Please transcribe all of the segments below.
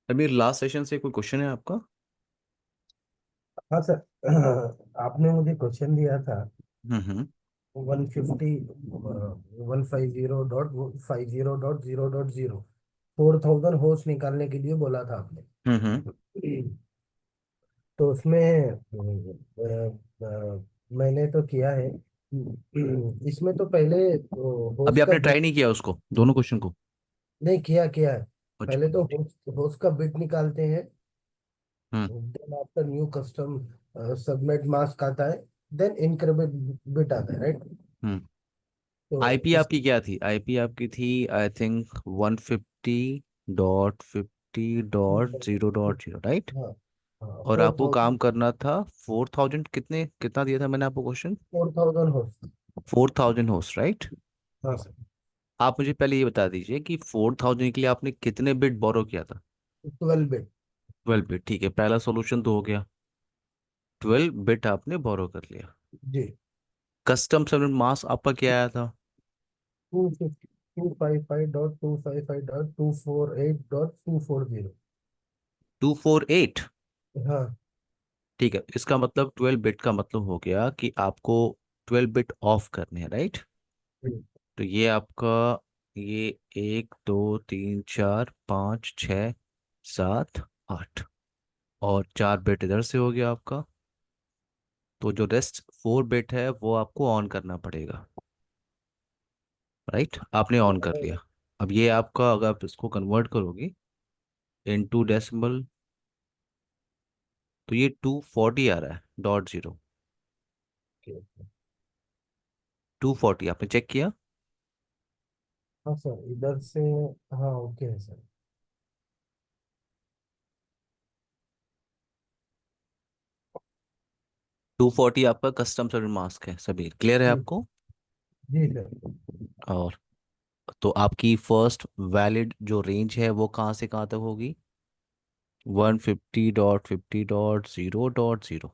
अभी last session से कोई क्वेश्चन है आपका? हाँ सर। आपने मुझे क्वेश्चन दिया था। हम्म। 150 150.50.0.0 4000 होस्ट निकालने के लिए बोला था आपने। हम्म। तो उसमें मैंने तो किया है। इसमें तो पहले अभी होस्ट का आपने ट्राई बिट नहीं किया उसको, दोनों क्वेश्चन को? नहीं किया किया है। अच्छा। पहले तो होस्ट का बिट निकालते हैं। Hmm then after new custom subnet mask आता है। देन इनक्रीमेंट बिट आता है, राइट? हम्म। तो आईपी इस आपकी क्या थी? आईपी आपकी थी आई थिंक 150.50.0.0, राइट? हाँ हाँ, और फोर आपको काम थाउजेंड करना था 4000, कितना दिया था मैंने आपको क्वेश्चन? 4000 होस्ट। 4000 host, right? हाँ सर। आप मुझे पहले ये बता दीजिए कि 4000 के लिए आपने कितने बिट बोरो किया था? 12 बिट। 12 बिट, ठीक है, पहला सॉल्यूशन तो हो गया। 12 बिट आपने बोरो कर लिया। जी। कस्टम सबनेट मास्क आपका क्या आया था? 255.255.248.240। 248। हाँ। ठीक है, इसका मतलब 12 बिट का मतलब हो गया कि आपको 12 बिट ऑफ करने हैं, राइट? जी। तो ये आपका, ये 1 2 3 4 5 6 7 8, और 4 बिट इधर से हो गया आपका। तो जो रेस्ट 4 बिट है वो आपको ऑन करना पड़ेगा, राइट? आपने ऑन कर लिया। अब ये आपका, अगर आप इसको कन्वर्ट करोगे इनटू डेसिमल, तो ये 240 आ रहा है, .0। ओके। 240 आपने चेक किया? हाँ सर, इधर से। हाँ, ओके है सर। 240 आपका कस्टम सर्विस मास्क है, सभी क्लियर है जी। आपको? जी सर। और तो आपकी फर्स्ट वैलिड जो रेंज है वो कहाँ से कहाँ तक होगी? 150.50.0.0।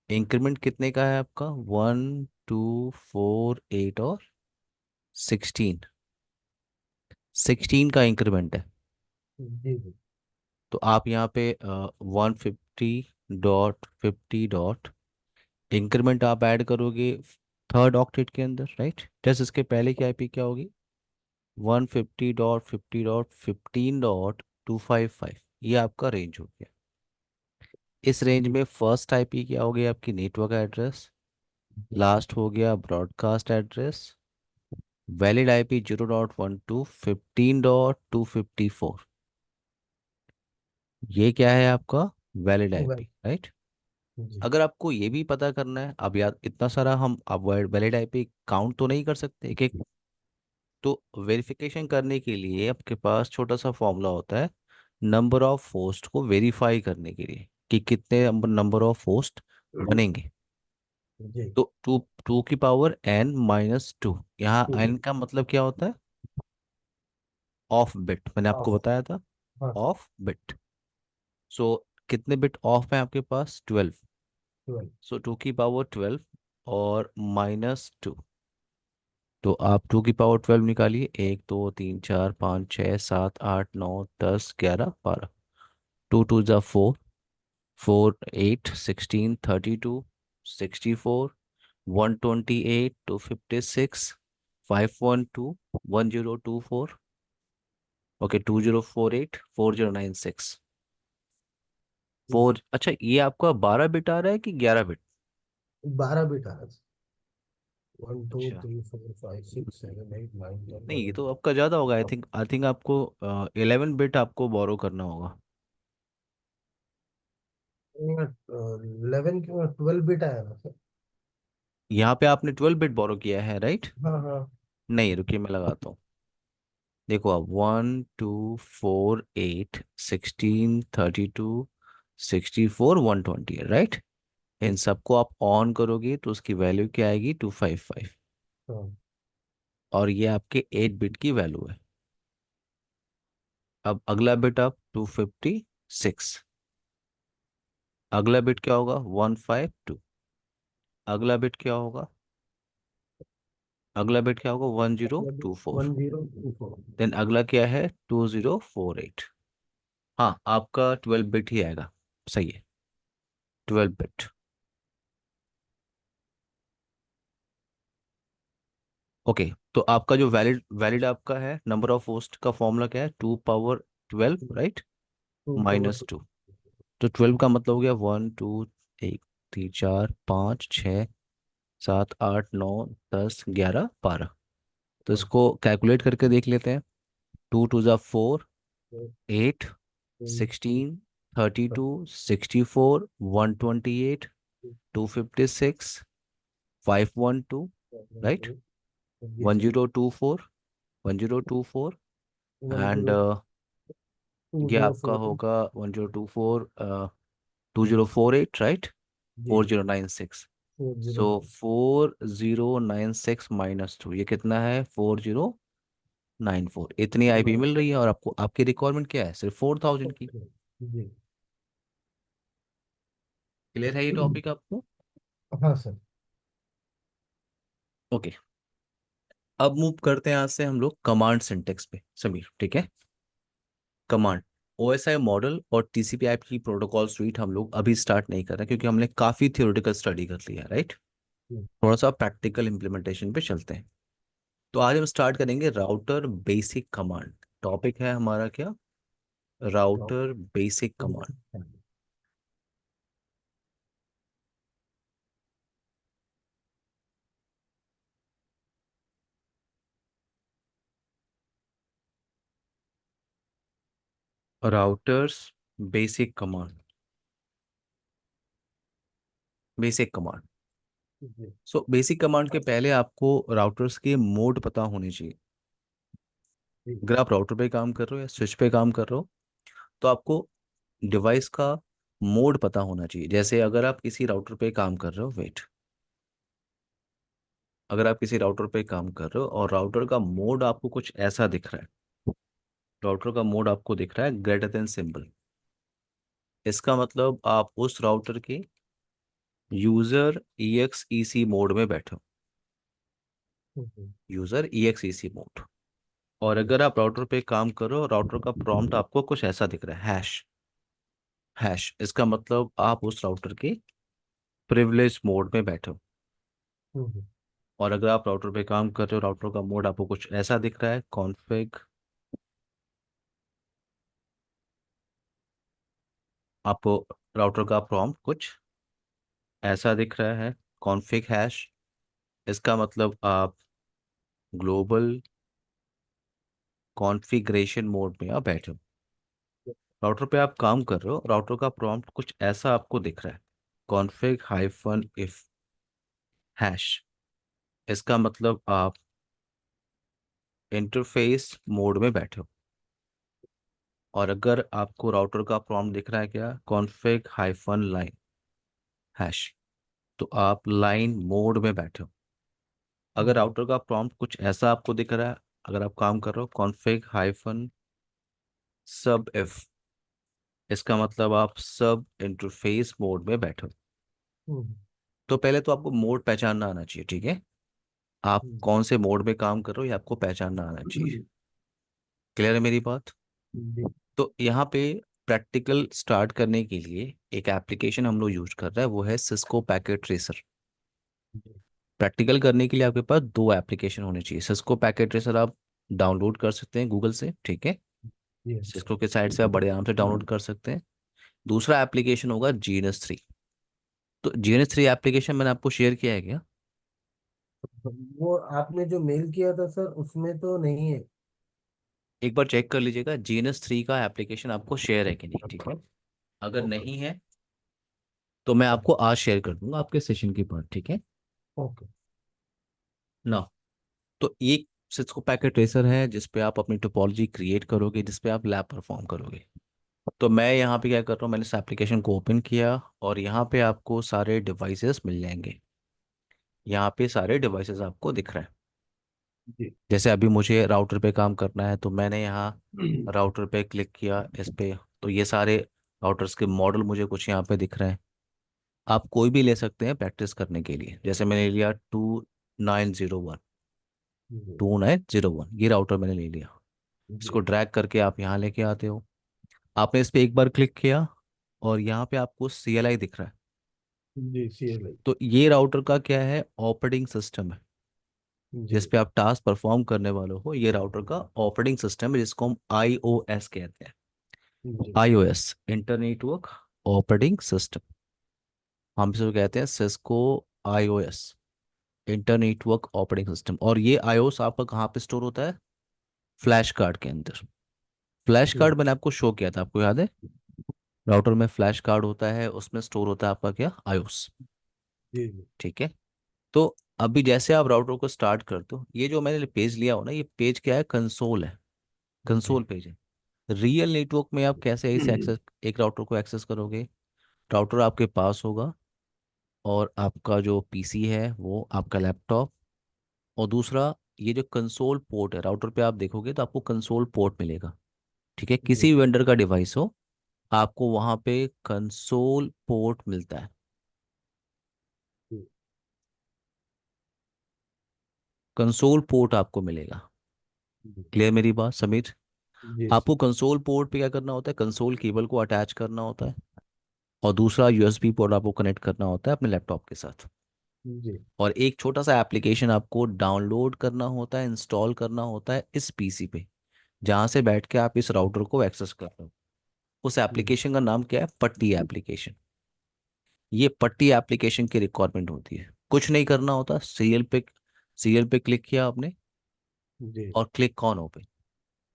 इंक्रीमेंट कितने का है आपका? 1 2 4 8 और 16। 16 का इंक्रीमेंट है। जी जी। तो आप यहाँ पे 150.50 इंक्रीमेंट आप ऐड करोगे थर्ड ऑक्टेट के अंदर, राइट? जस्ट इसके पहले की आईपी क्या होगी? 150.50.15.255, ये आपका रेंज हो गया। इस रेंज जी में फर्स्ट आईपी क्या हो गया? आपकी नेटवर्क एड्रेस। लास्ट हो गया ब्रॉडकास्ट एड्रेस। वैलिड आईपी 0.12.15.254, ये क्या है आपका? Valid well. IP, right? जी अगर आपको ये भी पता करना है, अब यार इतना सारा हम अब वैलिड आईपी काउंट तो नहीं कर सकते एक एक। तो वेरिफिकेशन करने के लिए आपके पास छोटा सा फॉर्मूला होता है, नंबर ऑफ होस्ट को वेरीफाई करने के लिए कि कितने नंबर ऑफ होस्ट बनेंगे। जी। तो टू टू की पावर n-2, यहाँ टू। n का मतलब क्या होता है? ऑफ बिट, मैंने आपको हाफ। बताया था। हाँ सर। Of bit. सो कितने बिट ऑफ है आपके पास? 12। 12। सो 2 की पावर 12 और -2। तो आप 2 की पावर 12 निकालिए, 1 2 3 4 5 6 7 8 9 10 11 12। 2 2 जा 4, 4 8 16 32 64 128 256 512 1024। ओके, 2048 4096 4। अच्छा, ये आपका 12 बिट आ रहा है कि 11 बिट? 12 बिट आ रहा है। 1 2 अच्छा। नहीं, ये तो3 4 5 6 7 8 9 10 11। आपका ज़्यादा होगा। आई थिंक आपको 11 बिट आपको बोरो करना होगा। 11 क्यों? 12 बिट आया ना सर। यहाँ पे आपने 12 बिट बोरो किया है, राइट? हाँ हाँ। नहीं, रुकिए मैं लगाता हूँ। देखो आप, 1 2 4 8 16 32 64 120 है, राइट? इन सबको आप ऑन करोगे तो उसकी वैल्यू क्या आएगी? 255। हाँ। और ये आपके 8 बिट की वैल्यू है। अब अगला बिट आप 256। अगला बिट क्या होगा? 152। अगला बिट क्या होगा? अगला बिट क्या होगा? वन जीरो मतलब टू फोर 1024। देन अगला क्या है? 2048। हाँ, आपका 12 बिट ही आएगा। सही है, 12 बिट। ओके, तो आपका जो वैलिड वैलिड आपका है, नंबर ऑफ होस्ट का फॉर्मूला क्या है? 2 power 12, right? Two power minus 2। तो 12 का मतलब हो गया 1 2, 1 3 4 5 6 7 8 9 10 11 12। तो हाँ। इसको कैलकुलेट करके देख लेते हैं। 2 2 ज़ा 4, 8 16 32 64 128 256 512, राइट? जी one sir. Zero two four 1024। One and zero two ये जीरो आपका फोर होगा 1024, 2048, राइट? जी। 4096। 4 0 सो नाइन 4096 - 2, ये कितना है? 4094। इतनी आईपी नाइन। मिल रही है, और आपको आपकी रिक्वायरमेंट क्या है? सिर्फ 4000 की। जी। क्लियर है ये टॉपिक आपको? हाँ सर। ओके, अब मूव करते हैं यहाँ से हम लोग कमांड सिंटेक्स पे, समीर, ठीक है? कमांड, ओएसआई मॉडल और टीसीपी आईपी की प्रोटोकॉल स्वीट हम लोग अभी स्टार्ट नहीं कर रहे, क्योंकि हमने काफ़ी थियोरेटिकल स्टडी कर लिया, राइट? थोड़ा सा प्रैक्टिकल इम्प्लीमेंटेशन पे चलते हैं। तो आज हम स्टार्ट करेंगे राउटर बेसिक कमांड। टॉपिक है हमारा क्या? Router basic command. Routers basic command. Basic command. जी सो बेसिक कमांड के पहले आपको राउटर्स के मोड पता होने चाहिए। जी। अगर आप राउटर पे काम कर रहे हो या स्विच पे काम कर रहे हो, तो आपको डिवाइस का मोड पता होना चाहिए। जैसे अगर आप किसी राउटर पे काम कर रहे हो, वेट, अगर आप किसी राउटर पे काम कर रहे हो और राउटर का मोड आपको कुछ ऐसा दिख रहा है, राउटर का मोड आपको दिख रहा है ग्रेटर देन सिंबल, इसका मतलब आप उस राउटर के यूजर EXEC मोड में बैठे हो। User EXEC mode. और अगर आप राउटर पे काम करो, राउटर का प्रॉम्प्ट आपको कुछ ऐसा दिख रहा है, हैश। हैश, इसका मतलब आप उस राउटर के प्रिविलेज मोड में बैठे हो। और अगर आप राउटर पे काम कर रहे हो, राउटर का मोड आपको कुछ ऐसा दिख रहा है, कॉन्फ़िग। आपको राउटर का प्रॉम्प्ट कुछ ऐसा दिख रहा है, कॉन्फ़िग हैश, इसका मतलब आप ग्लोबल कॉन्फ़िगरेशन मोड में आप बैठे हो। राउटर पे आप काम कर रहे हो, राउटर का प्रॉम्प्ट कुछ ऐसा आपको दिख रहा है, config-if हैश, इसका मतलब आप इंटरफेस मोड में बैठे हो। और अगर आपको राउटर का प्रॉम्प्ट दिख रहा है क्या, config-line हैश, तो आप लाइन मोड में बैठे हो। अगर राउटर का प्रॉम्प्ट कुछ ऐसा आपको दिख रहा है, अगर आप काम कर रहे हो config-sub if, इसका मतलब आप सब इंटरफेस मोड में बैठे हो। तो पहले तो आपको मोड पहचानना आना चाहिए, ठीक है? आप कौन से मोड में काम कर रहे हो ये आपको पहचानना आना चाहिए। क्लियर है मेरी बात? तो यहाँ पे प्रैक्टिकल स्टार्ट करने के लिए एक एप्लीकेशन हम लोग यूज कर रहे हैं, वो है सिस्को पैकेट ट्रेसर। प्रैक्टिकल करने के लिए आपके पास दो एप्लीकेशन होने चाहिए। सिस्को पैकेट ट्रेसर आप डाउनलोड कर सकते हैं गूगल से, ठीक है? सिस्को के साइट से आप बड़े आराम से डाउनलोड कर सकते हैं। दूसरा एप्लीकेशन होगा GNS3। तो GNS3 एप्लीकेशन मैंने आपको शेयर किया है क्या? वो आपने जो मेल किया था सर उसमें तो नहीं है। एक बार चेक कर लीजिएगा GNS3 का एप्लीकेशन आपको शेयर है कि नहीं, ठीक है? अगर ओके। नहीं है तो मैं आपको आज शेयर कर दूंगा आपके सेशन के बाद, ठीक है ओके। ना? तो एक सिस्को पैकेट ट्रेसर है जिस पे आप अपनी टोपोलॉजी क्रिएट करोगे, जिस पे आप लैब परफॉर्म करोगे। तो मैं यहाँ पे क्या कर रहा हूँ, मैंने इस एप्लीकेशन को ओपन किया और यहाँ पे आपको सारे डिवाइसेस मिल जाएंगे। यहाँ पे सारे डिवाइसेस आपको दिख रहे हैं। जी। जैसे अभी मुझे राउटर पे काम करना है, तो मैंने यहाँ राउटर पे क्लिक किया इस पे, तो ये सारे राउटर्स के मॉडल मुझे कुछ यहाँ पे दिख रहे हैं। आप कोई भी ले सकते हैं प्रैक्टिस करने के लिए। जैसे मैंने लिया 2901, 2901, ये राउटर मैंने ले लिया। इसको ड्रैग करके आप यहाँ लेके आते हो। आपने इस पर एक बार क्लिक किया और यहाँ पे आपको CLI दिख रहा है। जी, CLI। तो ये राउटर का क्या है, ऑपरेटिंग सिस्टम है। जिस जी पे आप टास्क परफॉर्म करने वाले हो, ये राउटर का ऑपरेटिंग सिस्टम है, जिसको हम iOS कहते हैं। जी iOS, इंटरनेटवर्क ऑपरेटिंग सिस्टम। हम इसको कहते हैं Cisco iOS, internetwork operating system. और ये iOS आपका कहाँ पे स्टोर होता है, फ्लैश कार्ड के अंदर। फ्लैश जी कार्ड मैंने आपको शो किया था, आपको याद है? राउटर में फ्लैश कार्ड होता है, उसमें स्टोर होता है आपका क्या, iOS। जी जी ठीक है। तो अभी जैसे आप राउटर को स्टार्ट कर दो, ये जो मैंने पेज लिया हो ना, ये पेज क्या है, कंसोल है। जी कंसोल पेज है। रियल नेटवर्क में आप कैसे इसे एक्सेस, एक राउटर को एक्सेस करोगे? राउटर आपके पास होगा, और आपका जो पीसी है वो आपका लैपटॉप। और दूसरा, ये जो कंसोल पोर्ट है राउटर पे, आप देखोगे तो आपको कंसोल पोर्ट मिलेगा। ठीक है, जी किसी भी वेंडर का डिवाइस हो, आपको वहां पे कंसोल पोर्ट मिलता है। जी कंसोल पोर्ट आपको मिलेगा। जी क्लियर मेरी बात समीर? जी आपको सर। कंसोल पोर्ट पे क्या करना होता है, कंसोल केबल को अटैच करना होता है, और दूसरा USB पोर्ट आपको कनेक्ट करना होता है अपने लैपटॉप के साथ। जी और एक छोटा सा एप्लीकेशन आपको डाउनलोड करना होता है, इंस्टॉल करना होता है इस पीसी पे, जहाँ से बैठ के आप इस राउटर को एक्सेस कर रहे हो। उस जी एप्लीकेशन का नाम क्या है, पट्टी एप्लीकेशन। ये पट्टी एप्लीकेशन की रिक्वायरमेंट होती है, कुछ नहीं करना होता, सीरियल पे क्लिक किया आपने, जी और क्लिक ऑन ओपन।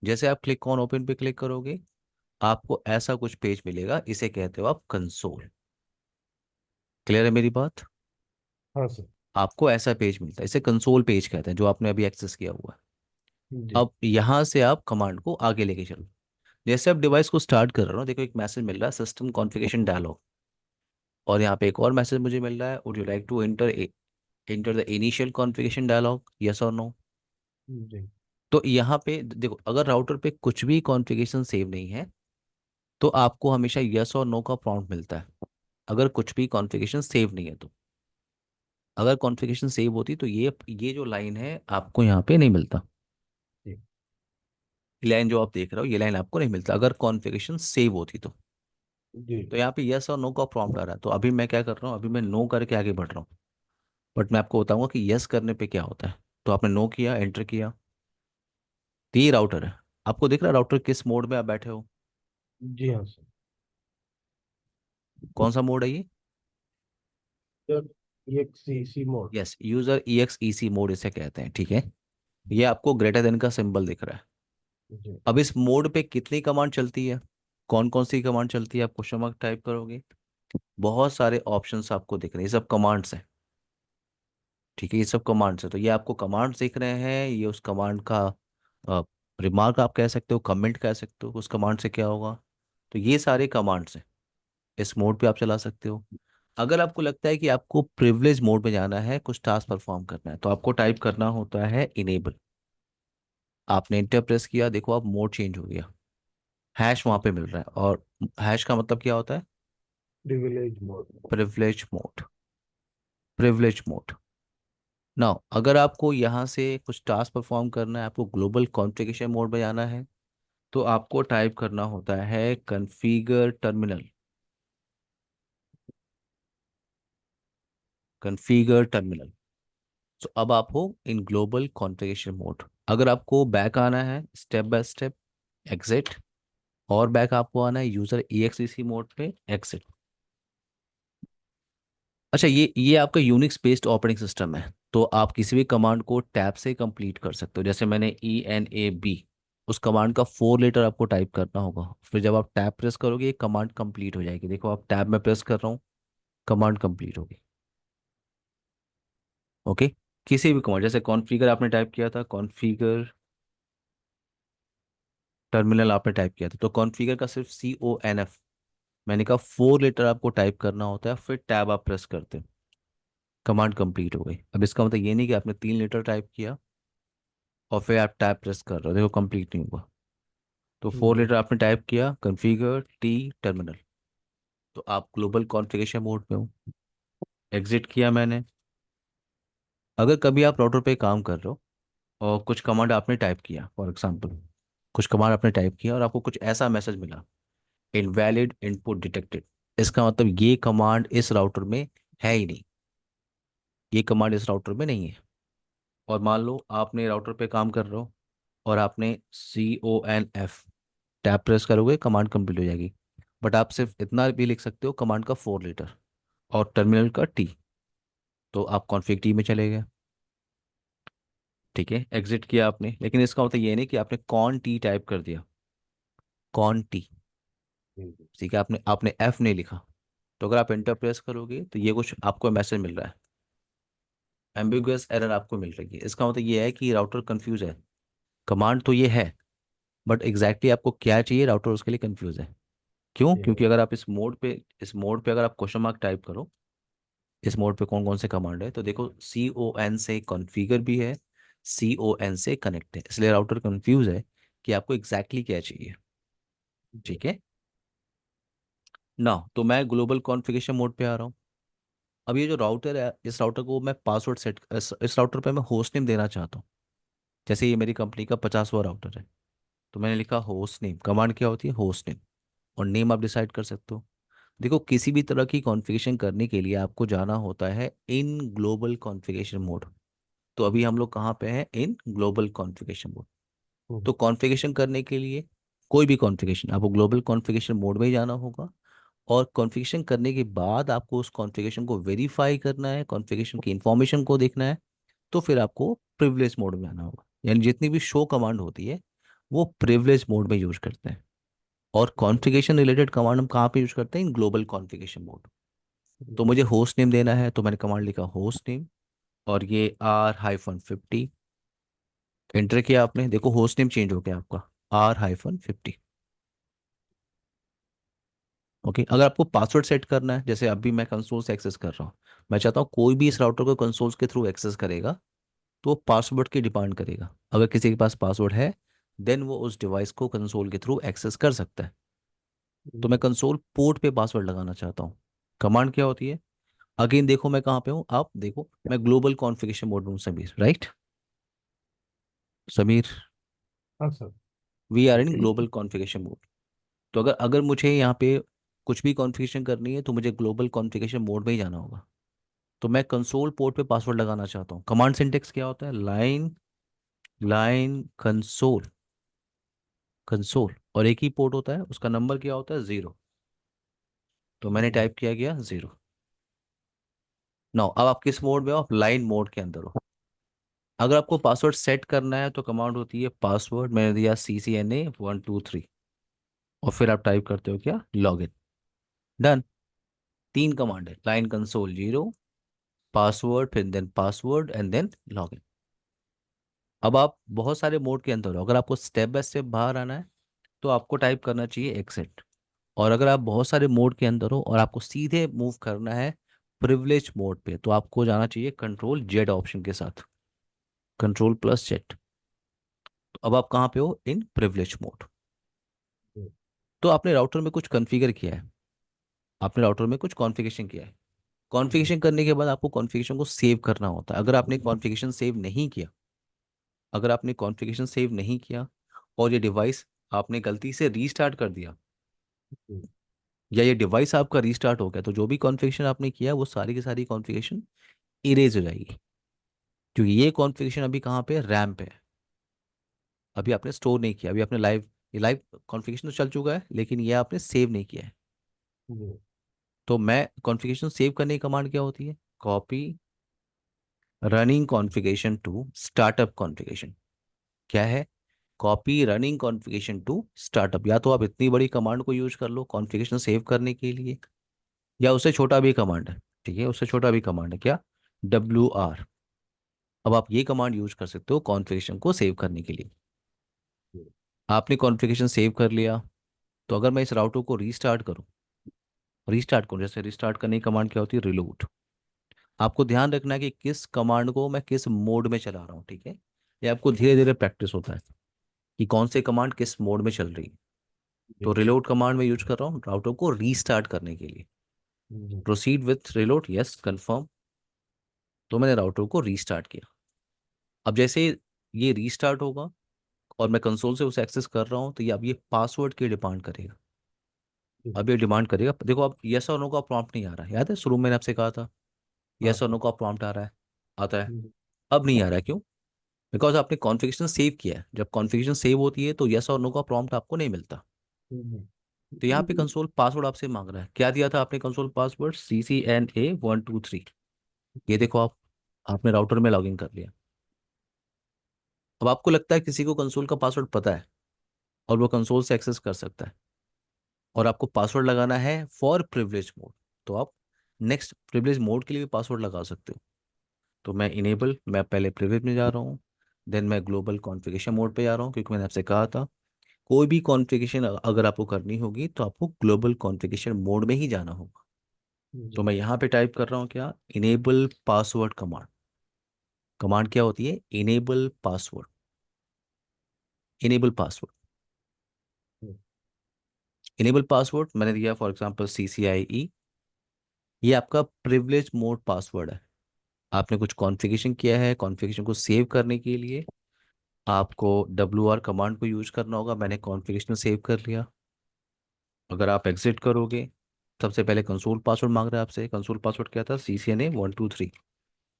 जैसे आप क्लिक ऑन ओपन पे क्लिक करोगे, आपको ऐसा कुछ पेज मिलेगा, इसे कहते हो आप कंसोल। क्लियर है मेरी बात? हाँ सर। आपको ऐसा पेज मिलता है, इसे कंसोल पेज कहते हैं, जो आपने अभी एक्सेस किया हुआ है। जी अब यहाँ से आप कमांड को आगे लेके चलो। जैसे आप डिवाइस को स्टार्ट कर रहे हो, देखो एक मैसेज मिल रहा है, सिस्टम कॉन्फ़िगरेशन डायलॉग। और यहाँ पे एक और मैसेज मुझे मिल रहा है, would you like to enter the initial configuration dialogue, yes और नो। जी तो यहाँ पे देखो, अगर राउटर पे कुछ भी कॉन्फ़िगरेशन सेव नहीं है, तो आपको हमेशा यस और नो का प्रॉम्प्ट मिलता है। अगर कुछ भी कॉन्फ़िगरेशन सेव नहीं है तो। अगर कॉन्फ़िगरेशन सेव होती तो ये जो लाइन है आपको यहाँ पे नहीं मिलता। जी ये लाइन जो आप देख रहे हो, ये लाइन आपको नहीं मिलता अगर कॉन्फ़िगरेशन सेव होती तो। जी तो यहाँ पे यस और नो का प्रॉम्प्ट आ रहा है, तो अभी मैं क्या कर रहा हूँ, अभी मैं नो करके आगे बढ़ रहा हूँ। बट मैं आपको बताऊंगा कि यस करने पे क्या होता है। तो आपने नो किया, एंटर किया, तो ये राउटर है। आपको दिख रहा है राउटर किस मोड में आप बैठे हो? जी हाँ सर। कौन सा मोड है ये? सर, ये C mode. Yes, user EXEC mode इसे कहते हैं। ठीक है। ये आपको ग्रेटर देन का सिंबल दिख रहा है। जी अब इस मोड पे कितनी कमांड चलती है, कौन कौन सी कमांड चलती है, आप क्वेश्चन मार्क टाइप करोगे, बहुत सारे ऑप्शंस आपको दिख रहे हैं, ये सब कमांड्स हैं। ठीक है, ये सब कमांड्स है, तो ये आपको कमांड्स दिख रहे हैं, ये उस कमांड का रिमार्क आप कह सकते हो, कमेंट कह सकते हो, उस कमांड से क्या होगा। तो ये सारे कमांड्स हैं, इस मोड पे आप चला सकते हो। अगर आपको लगता है कि आपको प्रिविलेज मोड में जाना है, कुछ टास्क परफॉर्म करना है, तो आपको टाइप करना होता है इनेबल। आपने इंटर प्रेस किया, देखो आप मोड चेंज हो गया, हैश वहां पे मिल रहा है। और हैश का मतलब क्या होता है, privilege mode. Privilege mode. Privilege mode. Now अगर आपको यहाँ से कुछ टास्क परफॉर्म करना है, आपको ग्लोबल कॉन्फ़िगरेशन मोड में जाना है, तो आपको टाइप करना होता है कॉन्फ़िगर टर्मिनल। Configure terminal. तो अब आप हो इन ग्लोबल कॉन्फ़िगरेशन मोड। अगर आपको बैक आना है, स्टेप बाय स्टेप एग्जिट। और बैक आपको आना है यूजर EXEC मोड पे, एग्जिट। अच्छा, ये आपका यूनिक्स बेस्ड ऑपरेटिंग सिस्टम है, तो आप किसी भी कमांड को टैब से कंप्लीट कर सकते हो। जैसे मैंने ENAB, उस कमांड का 4 लेटर आपको टाइप करना होगा, फिर जब आप टैब प्रेस करोगे ये कमांड कंप्लीट हो जाएगी। देखो आप टैब में प्रेस कर रहा हूँ, कमांड कंप्लीट होगी। ओके। किसी भी कमांड, जैसे कॉन्फ़िगर आपने टाइप किया था, कॉन्फ़िगर टर्मिनल आपने टाइप किया था, तो कॉन्फ़िगर का सिर्फ CONF, मैंने कहा 4 लेटर आपको टाइप करना होता है, फिर टैब आप प्रेस करते हो, कमांड कंप्लीट हो गई। अब इसका मतलब ये नहीं कि आपने 3 लेटर टाइप किया और फिर आप टैब प्रेस कर रहे हो, देखो कंप्लीट नहीं हुआ। तो फोर जी लेटर आपने टाइप किया, कॉन्फ़िगर टी टर्मिनल, तो आप ग्लोबल कॉन्फ़िगरेशन मोड पे हो। एग्जिट किया मैंने। अगर कभी आप राउटर पे काम कर रहे हो और कुछ कमांड आपने टाइप किया, फॉर एग्जांपल कुछ कमांड आपने टाइप किया और आपको कुछ ऐसा मैसेज मिला इनवैलिड इनपुट डिटेक्टेड। इसका मतलब ये कमांड इस राउटर में है ही नहीं, ये कमांड इस राउटर में नहीं है। और मान लो आपने राउटर पे काम कर रहे हो और आपने CONF टैब प्रेस करोगे, कमांड कंप्लीट हो जाएगी। बट आप सिर्फ इतना भी लिख सकते हो, कमांड का 4 लेटर और टर्मिनल का T। तो आप कॉन्फ़िग टी में चले गए, ठीक है, एग्जिट किया आपने, लेकिन इसका मतलब ये नहीं कि आपने कॉन टी टाइप कर दिया, कॉन टी, हम्म, ठीक है, आपने आपने F नहीं लिखा। तो अगर आप इंटर प्रेस करोगे तो ये कुछ आपको मैसेज मिल रहा है, एम्बिगुअस एरर आपको मिल रही है। इसका मतलब ये है कि राउटर कंफ्यूज है। कमांड तो ये है, बट एग्जैक्टली आपको क्या चाहिए, राउटर उसके लिए कंफ्यूज है। क्यों? ठीक है। क्योंकि अगर आप इस मोड पे अगर आप क्वेश्चन मार्क टाइप करो, इस मोड पे कौन कौन से कमांड है, तो देखो CON से कॉन्फ़िगर भी है, CON से कनेक्ट है, इसलिए राउटर कंफ्यूज है कि आपको एग्जैक्टली क्या चाहिए। ठीक है ना, तो मैं ग्लोबल कॉन्फ़िगरेशन मोड पे आ रहा हूँ। अब ये जो राउटर है, इस राउटर को मैं पासवर्ड सेट, इस राउटर पे मैं होस्ट नेम देना चाहता हूँ। जैसे ये मेरी कंपनी का 50वां राउटर है, तो मैंने लिखा होस्ट नेम। कमांड क्या होती है? Host name. और नेम आप डिसाइड कर सकते हो। देखो, किसी भी तरह की कॉन्फ़िगरेशन करने के लिए आपको जाना होता है इन ग्लोबल कॉन्फ़िगरेशन मोड। तो अभी हम लोग कहाँ पे हैं? In global configuration mode. Hmm, तो कॉन्फ़िगरेशन करने के लिए कोई भी कॉन्फ़िगरेशन आपको ग्लोबल कॉन्फ़िगरेशन मोड में ही जाना होगा। और कॉन्फ़िगरेशन करने के बाद आपको उस कॉन्फ़िगरेशन को वेरीफाई करना है, कॉन्फ़िगरेशन की इंफॉर्मेशन को देखना है। तो फिर आपको प्रिविलेज मोड में आना होगा, यानी जितनी भी शो कमांड होती है वो प्रिविलेज मोड में यूज करते हैं। और हम्म, कॉन्फ़िगरेशन रिलेटेड कमांड हम कहाँ पे यूज करते हैं? In global configuration mode. तो हम्म, मुझे होस्ट नेम देना है, तो मैंने कमांड लिखा होस्ट नेम, और ये R-50। एंटर किया आपने, देखो होस्ट नेम चेंज हो गया आपका, R-50। ओके, अगर आपको पासवर्ड सेट करना है, जैसे अभी मैं कंसोल से एक्सेस कर रहा हूँ, मैं चाहता हूँ कोई भी इस राउटर को कंसोल के थ्रू एक्सेस करेगा, तो वो पासवर्ड की डिमांड करेगा। अगर किसी के पास पासवर्ड है, देन वो उस डिवाइस को कंसोल के थ्रू एक्सेस कर सकता है। तो मैं हम्म, कंसोल पोर्ट पे पासवर्ड लगाना चाहता हूँ। कमांड क्या होती है? अगेन देखो मैं कहाँ पे हूँ, आप देखो मैं ग्लोबल कॉन्फ़िगरेशन मोड में हूँ, समीर, राइट? समीर, हाँ sir. We are in global configuration mode. तो अगर अगर मुझे यहाँ पे कुछ भी कॉन्फ़िगरेशन करनी है, तो मुझे ग्लोबल कॉन्फ़िगरेशन मोड में ही जाना होगा। तो मैं कंसोल पोर्ट पे पासवर्ड लगाना चाहता हूँ। कमांड सिंटेक्स क्या होता है? लाइन, लाइन कंसोल, कंसोल, और एक ही पोर्ट होता है, उसका नंबर क्या होता है? 0। तो मैंने हम्म, टाइप किया गया 0। नाउ अब आप किस मोड में हो? आप लाइन मोड के अंदर हो। अगर आपको पासवर्ड सेट करना है तो कमांड होती है पासवर्ड, मैंने दिया CCNA123, और फिर आप टाइप करते हो क्या? लॉगिन। डन। 3 कमांड है, लाइन कंसोल 0, पासवर्ड, फिर then password and then login. अब आप बहुत सारे मोड के अंदर हो, अगर आपको स्टेप बाय स्टेप बाहर आना है तो आपको टाइप करना चाहिए एक्सेट। और अगर आप बहुत सारे मोड के अंदर हो और आपको सीधे मूव करना है प्रिविलेज मोड पे, तो आपको जाना चाहिए कंट्रोल Z ऑप्शन के साथ, Ctrl+Z। तो अब आप कहाँ पे हो? In privilege mode. हम्म, तो आपने राउटर में कुछ कॉन्फ़िगर किया है, आपने राउटर में कुछ कॉन्फ़िगरेशन किया है। कॉन्फ़िगरेशन करने के बाद आपको कॉन्फ़िगरेशन को सेव करना होता है। अगर आपने कॉन्फ़िगरेशन सेव नहीं किया, अगर आपने कॉन्फ़िगरेशन सेव नहीं किया और ये डिवाइस आपने गलती से रीस्टार्ट कर दिया, हम्म, या ये डिवाइस आपका रीस्टार्ट हो गया, तो जो भी कॉन्फ़िगरेशन आपने किया वो सारी की सारी कॉन्फ़िगरेशन इरेज हो जाएगी। क्योंकि ये कॉन्फ़िगरेशन अभी कहाँ पे है? रैम पे है। अभी आपने स्टोर नहीं किया, अभी आपने ये लाइव कॉन्फ़िगरेशन तो चल चुका है, लेकिन ये आपने सेव नहीं किया है। हम्म, तो मैं कॉन्फ़िगरेशन सेव करने की कमांड क्या होती है? Copy running configuration to startup configuration. क्या है? Copy running configuration to startup. या तो आप इतनी बड़ी कमांड को यूज कर लो कॉन्फ़िगरेशन सेव करने के लिए, या उससे छोटा भी कमांड है, ठीक है, उससे छोटा भी कमांड है क्या? WR। अब आप ये कमांड यूज कर सकते हो कॉन्फ़िगरेशन को सेव करने के लिए। हम्म, आपने कॉन्फ़िगरेशन सेव कर लिया, तो अगर मैं इस राउटर को रीस्टार्ट करूँ, जैसे रीस्टार्ट करने की कमांड क्या होती है? रिलोड। आपको ध्यान रखना है कि किस कमांड को मैं किस मोड में चला रहा हूँ, ठीक है? ये आपको धीरे धीरे प्रैक्टिस होता है कि कौन से कमांड किस मोड में चल रही है। तो जी, रिलोड कमांड में यूज कर रहा हूँ राउटर को रीस्टार्ट करने के लिए। Hmm, proceed with reload, yes confirm. तो मैंने राउटर को रीस्टार्ट किया। अब जैसे ये रीस्टार्ट होगा और मैं कंसोल से उसे एक्सेस कर रहा हूँ, तो ये अब ये पासवर्ड की डिमांड करेगा। हम्म, अब ये डिमांड करेगा, देखो अब यस और नो का प्रॉम्प्ट नहीं आ रहा है, याद है शुरू में मैंने आपसे कहा था हाँ यस और नो हाँ। का प्रॉम्प्ट आ रहा है, आता है। हम्म, अब नहीं आ रहा है, क्यों? बिकॉज आपने कॉन्फ़िगरेशन सेव किया है, जब कॉन्फ़िगरेशन सेव होती है तो यस और नो का प्रॉम्प्ट आपको नहीं मिलता। हम्म, तो यहाँ पे कंसोल पासवर्ड आपसे मांग रहा है, क्या दिया था आपने कंसोल पासवर्ड? CCNA123। ये देखो आप, आपने राउटर में लॉगिन कर लिया। अब आपको लगता है किसी को कंसोल का पासवर्ड पता है और वो कंसोल से एक्सेस कर सकता है, और आपको पासवर्ड लगाना है फॉर प्रिविलेज मोड, तो आप नेक्स्ट प्रिविलेज मोड के लिए भी पासवर्ड लगा सकते हो। तो मैं पहले प्रिविलेज में जा रहा हूँ, देन मैं ग्लोबल कॉन्फ़िगरेशन मोड पे जा रहा हूँ, क्योंकि मैंने आपसे कहा था कोई भी कॉन्फ़िगरेशन अगर आपको करनी होगी तो आपको ग्लोबल कॉन्फ़िगरेशन मोड में ही जाना होगा। तो जी। मैं यहाँ पे टाइप कर रहा हूँ क्या, इनेबल पासवर्ड कमांड। कमांड क्या होती है? Enable password, enable password. Hmm, enable password मैंने दिया फॉर एग्जांपल CCIE, ये आपका प्रिविलेज मोड पासवर्ड है। आपने कुछ कॉन्फ़िगरेशन किया है, कॉन्फ़िगरेशन को सेव करने के लिए आपको WR कमांड को यूज करना होगा, मैंने कॉन्फ़िगरेशन सेव कर लिया। अगर आप एग्जिट करोगे, सबसे पहले कंसोल पासवर्ड मांग रहा है आपसे, कंसोल पासवर्ड क्या था? CCNA123।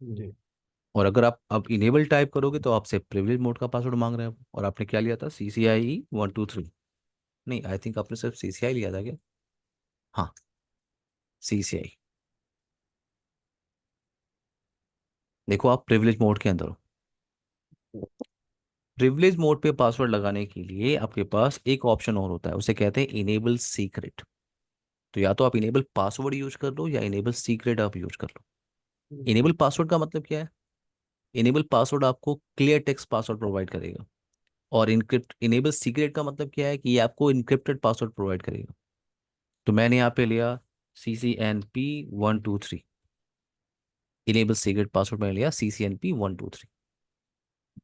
जी। और अगर आप अब इनेबल टाइप करोगे तो आपसे प्रिविलेज मोड का पासवर्ड मांग रहे हैं, और आपने क्या लिया था? CCIE123। नहीं, आई थिंक आपने सिर्फ CCI लिया था क्या? हाँ, CCI। देखो आप प्रिविलेज मोड के अंदर हो। प्रिविलेज मोड पे पासवर्ड लगाने के लिए आपके पास एक ऑप्शन और होता है, उसे कहते हैं इनेबल सीक्रेट। तो या तो आप इनेबल पासवर्ड यूज कर लो या इनेबल सीक्रेट आप यूज कर लो। इनेबल जी। पासवर्ड का मतलब क्या है? इनेबल पासवर्ड आपको क्लियर टेक्स्ट पासवर्ड प्रोवाइड करेगा, और इनक्रिप्ट इनेबल सीक्रेट का मतलब क्या है कि ये आपको इनक्रिप्टेड पासवर्ड प्रोवाइड करेगा। तो मैंने यहाँ पे लिया CCNP123, इनेबल सीक्रेट पासवर्ड मैंने लिया CCNP123।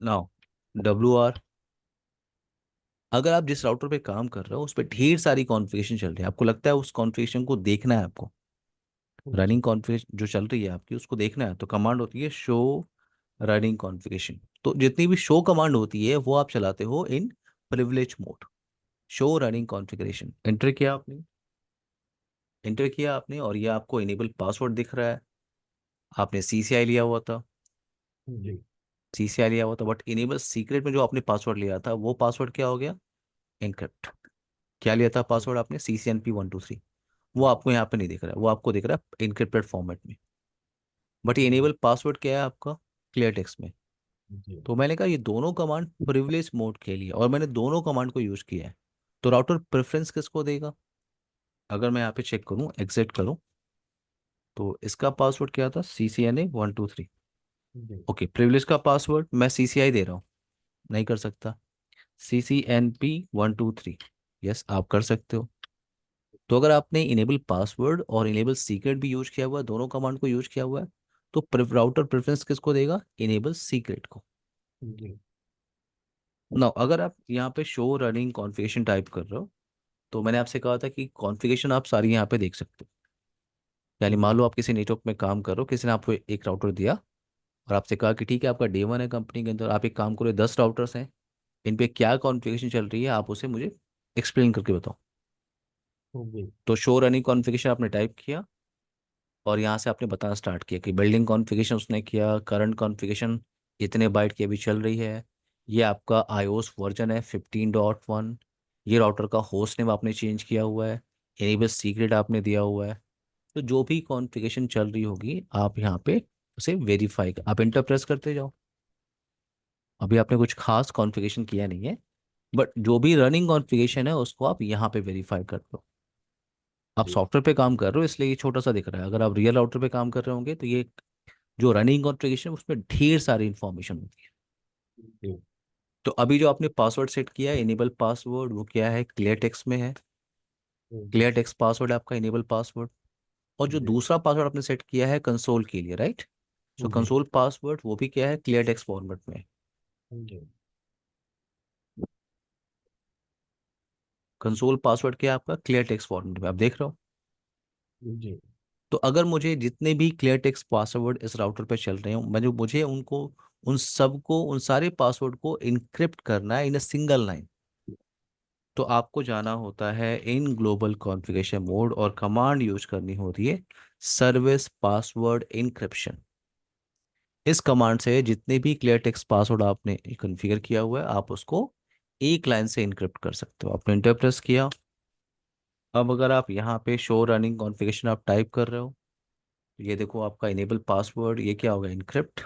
नाउ WR, अगर आप जिस राउटर पे काम कर रहे हो उस पर ढेर सारी कॉन्फ़िगरेशन चल रही है, आपको लगता है उस कॉन्फ़िगरेशन को देखना है आपको, जी। रनिंग कॉन्फ़िगरेशन जो चल रही है आपकी उसको देखना है, तो कमांड होती है शो रनिंग कॉन्फ़िगरेशन। तो जितनी भी शो कमांड होती है वो आप चलाते हो in privilege mode. Show running configuration enter किया आपने, और ये आपको इनेबल पासवर्ड दिख रहा है। आपने CCI लिया हुआ था, जी। CCI लिया हुआ था, बट इनेबल सीक्रेट में जो आपने पासवर्ड लिया था वो पासवर्ड क्या हो गया? एनक्रिप्ट। क्या लिया था पासवर्ड आपने? CCNP123। वो आपको यहाँ पे नहीं दिख रहा है, वो आपको दिख रहा है इनक्रिप्टेड फॉर्मेट में। बट ये जी। इनेबल पासवर्ड क्या है आपका? क्लियर टेक्स्ट में। जी। तो मैंने कहा ये दोनों कमांड प्रिविलेज मोड के लिए, और मैंने दोनों कमांड को यूज किया है। तो राउटर प्रेफरेंस किसको देगा? अगर मैं यहाँ पे चेक करूँ, एग्जिट करूँ, तो इसका पासवर्ड क्या था? CCNA123। जी। ओके, प्रिविलेज का पासवर्ड मैं CCI दे रहा हूँ, नहीं कर सकता। CCNP123, यस आप कर सकते हो। तो अगर आपने इनेबल पासवर्ड और इनेबल सीक्रेट भी यूज किया हुआ है, दोनों कमांड को यूज किया हुआ है, तो राउटर प्रेफरेंस किसको देगा? इनेबल सीक्रेट को। जी। ना अगर आप यहाँ पे शो रनिंग कॉन्फ़िगरेशन टाइप कर रहे हो, तो मैंने आपसे कहा था कि कॉन्फ़िगरेशन आप सारी यहाँ पे देख सकते हो। यानी मान लो आप किसी नेटवर्क में काम कर रहे हो, किसी ने आपको एक राउटर दिया और आपसे कहा कि ठीक है आपका डे 1 है कंपनी के अंदर, आप एक काम करो, 10 राउटर्स हैं, इन पे क्या कॉन्फ़िगरेशन चल रही है आप उसे मुझे एक्सप्लेन करके बताओ। जी। तो शो रनिंग कॉन्फ़िगरेशन आपने टाइप किया, और यहाँ से आपने बताना स्टार्ट किया कि बिल्डिंग कॉन्फ़िगरेशन उसने किया, करंट कॉन्फ़िगरेशन इतने बाइट की अभी चल रही है, ये आपका iOS वर्जन है 15.1, ये राउटर का होस्ट नेम आपने चेंज किया हुआ है, एनेबल सीक्रेट आपने दिया हुआ है। तो जो भी कॉन्फ़िगरेशन चल रही होगी आप यहाँ पे उसे वेरीफाई कर, आप इंटर प्रेस करते जाओ। अभी आपने कुछ खास कॉन्फ़िगरेशन किया नहीं है, बट जो भी रनिंग कॉन्फ़िगरेशन है उसको आप यहाँ पे वेरीफाई कर लो। आप जी। सॉफ्टवेयर पे काम कर रहे हो इसलिए ये छोटा सा दिख रहा है, अगर आप रियल राउटर पे काम कर रहे होंगे तो ये जो रनिंग कॉन्फ़िगरेशन उसमें ढेर सारी इंफॉर्मेशन होती है। जी। तो अभी जो आपने पासवर्ड सेट किया है इनेबल पासवर्ड, वो क्या है? क्लियर टेक्स्ट में है। जी। क्लियर टेक्स्ट पासवर्ड है आपका इनेबल पासवर्ड। और जो जी। दूसरा पासवर्ड आपने सेट किया है कंसोल के लिए, राइट? सो जी। कंसोल पासवर्ड वो भी क्या है? क्लियर टेक्स्ट फॉर्मेट में है। जी। कंसोल पासवर्ड क्या है आपका? क्लियर टेक्स्ट फॉर्मेट में, आप देख रहे हो। जी। तो अगर मुझे जितने भी क्लियर टेक्स्ट पासवर्ड इस राउटर पे चल रहे हो, मुझे उनको, उन सबको, उन सारे पासवर्ड को इनक्रिप्ट करना है इन अ सिंगल लाइन, तो आपको जाना होता है इन ग्लोबल कॉन्फ़िगरेशन मोड और कमांड यूज करनी होती है सर्विस पासवर्ड इनक्रिप्शन। इस कमांड से जितने भी क्लियर टेक्स्ट पासवर्ड आपने कॉन्फ़िगर किया हुआ है आप उसको एक लाइन से इनक्रिप्ट कर सकते हो। आपने इंटर प्रेस किया। अब अगर आप यहाँ पे शो रनिंग कॉन्फ़िगरेशन आप टाइप कर रहे हो तो ये देखो आपका इनेबल पासवर्ड ये क्या होगा, इनक्रिप्ट।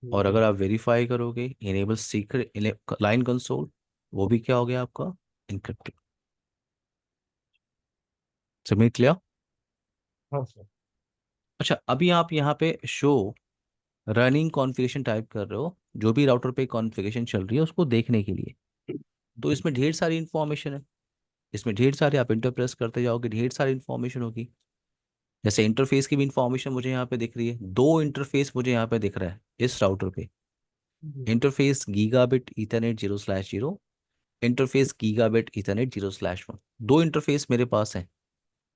और जी। अगर आप वेरीफाई करोगे इनेबल सीक्रेट लाइन कंसोल, वो भी क्या हो गया आपका, इनक्रिप्ट। सबमिट लिया। हाँ सर। अच्छा अभी आप यहाँ पे शो रनिंग कॉन्फ़िगरेशन टाइप कर रहे हो, जो भी राउटर पे कॉन्फ़िगरेशन चल रही है उसको देखने के लिए। तो जी। इसमें ढेर सारी इन्फॉर्मेशन है। इसमें ढेर सारे आप इंटर प्रेस करते जाओगे ढेर सारी इन्फॉर्मेशन होगी। जैसे इंटरफेस की भी इन्फॉर्मेशन मुझे यहाँ पे दिख रही है, दो इंटरफेस मुझे यहाँ पे दिख रहा है इस राउटर पे। जी। Interface gigabit ethernet 0/0, interface gigabit ethernet 0/1। दो इंटरफेस मेरे पास है।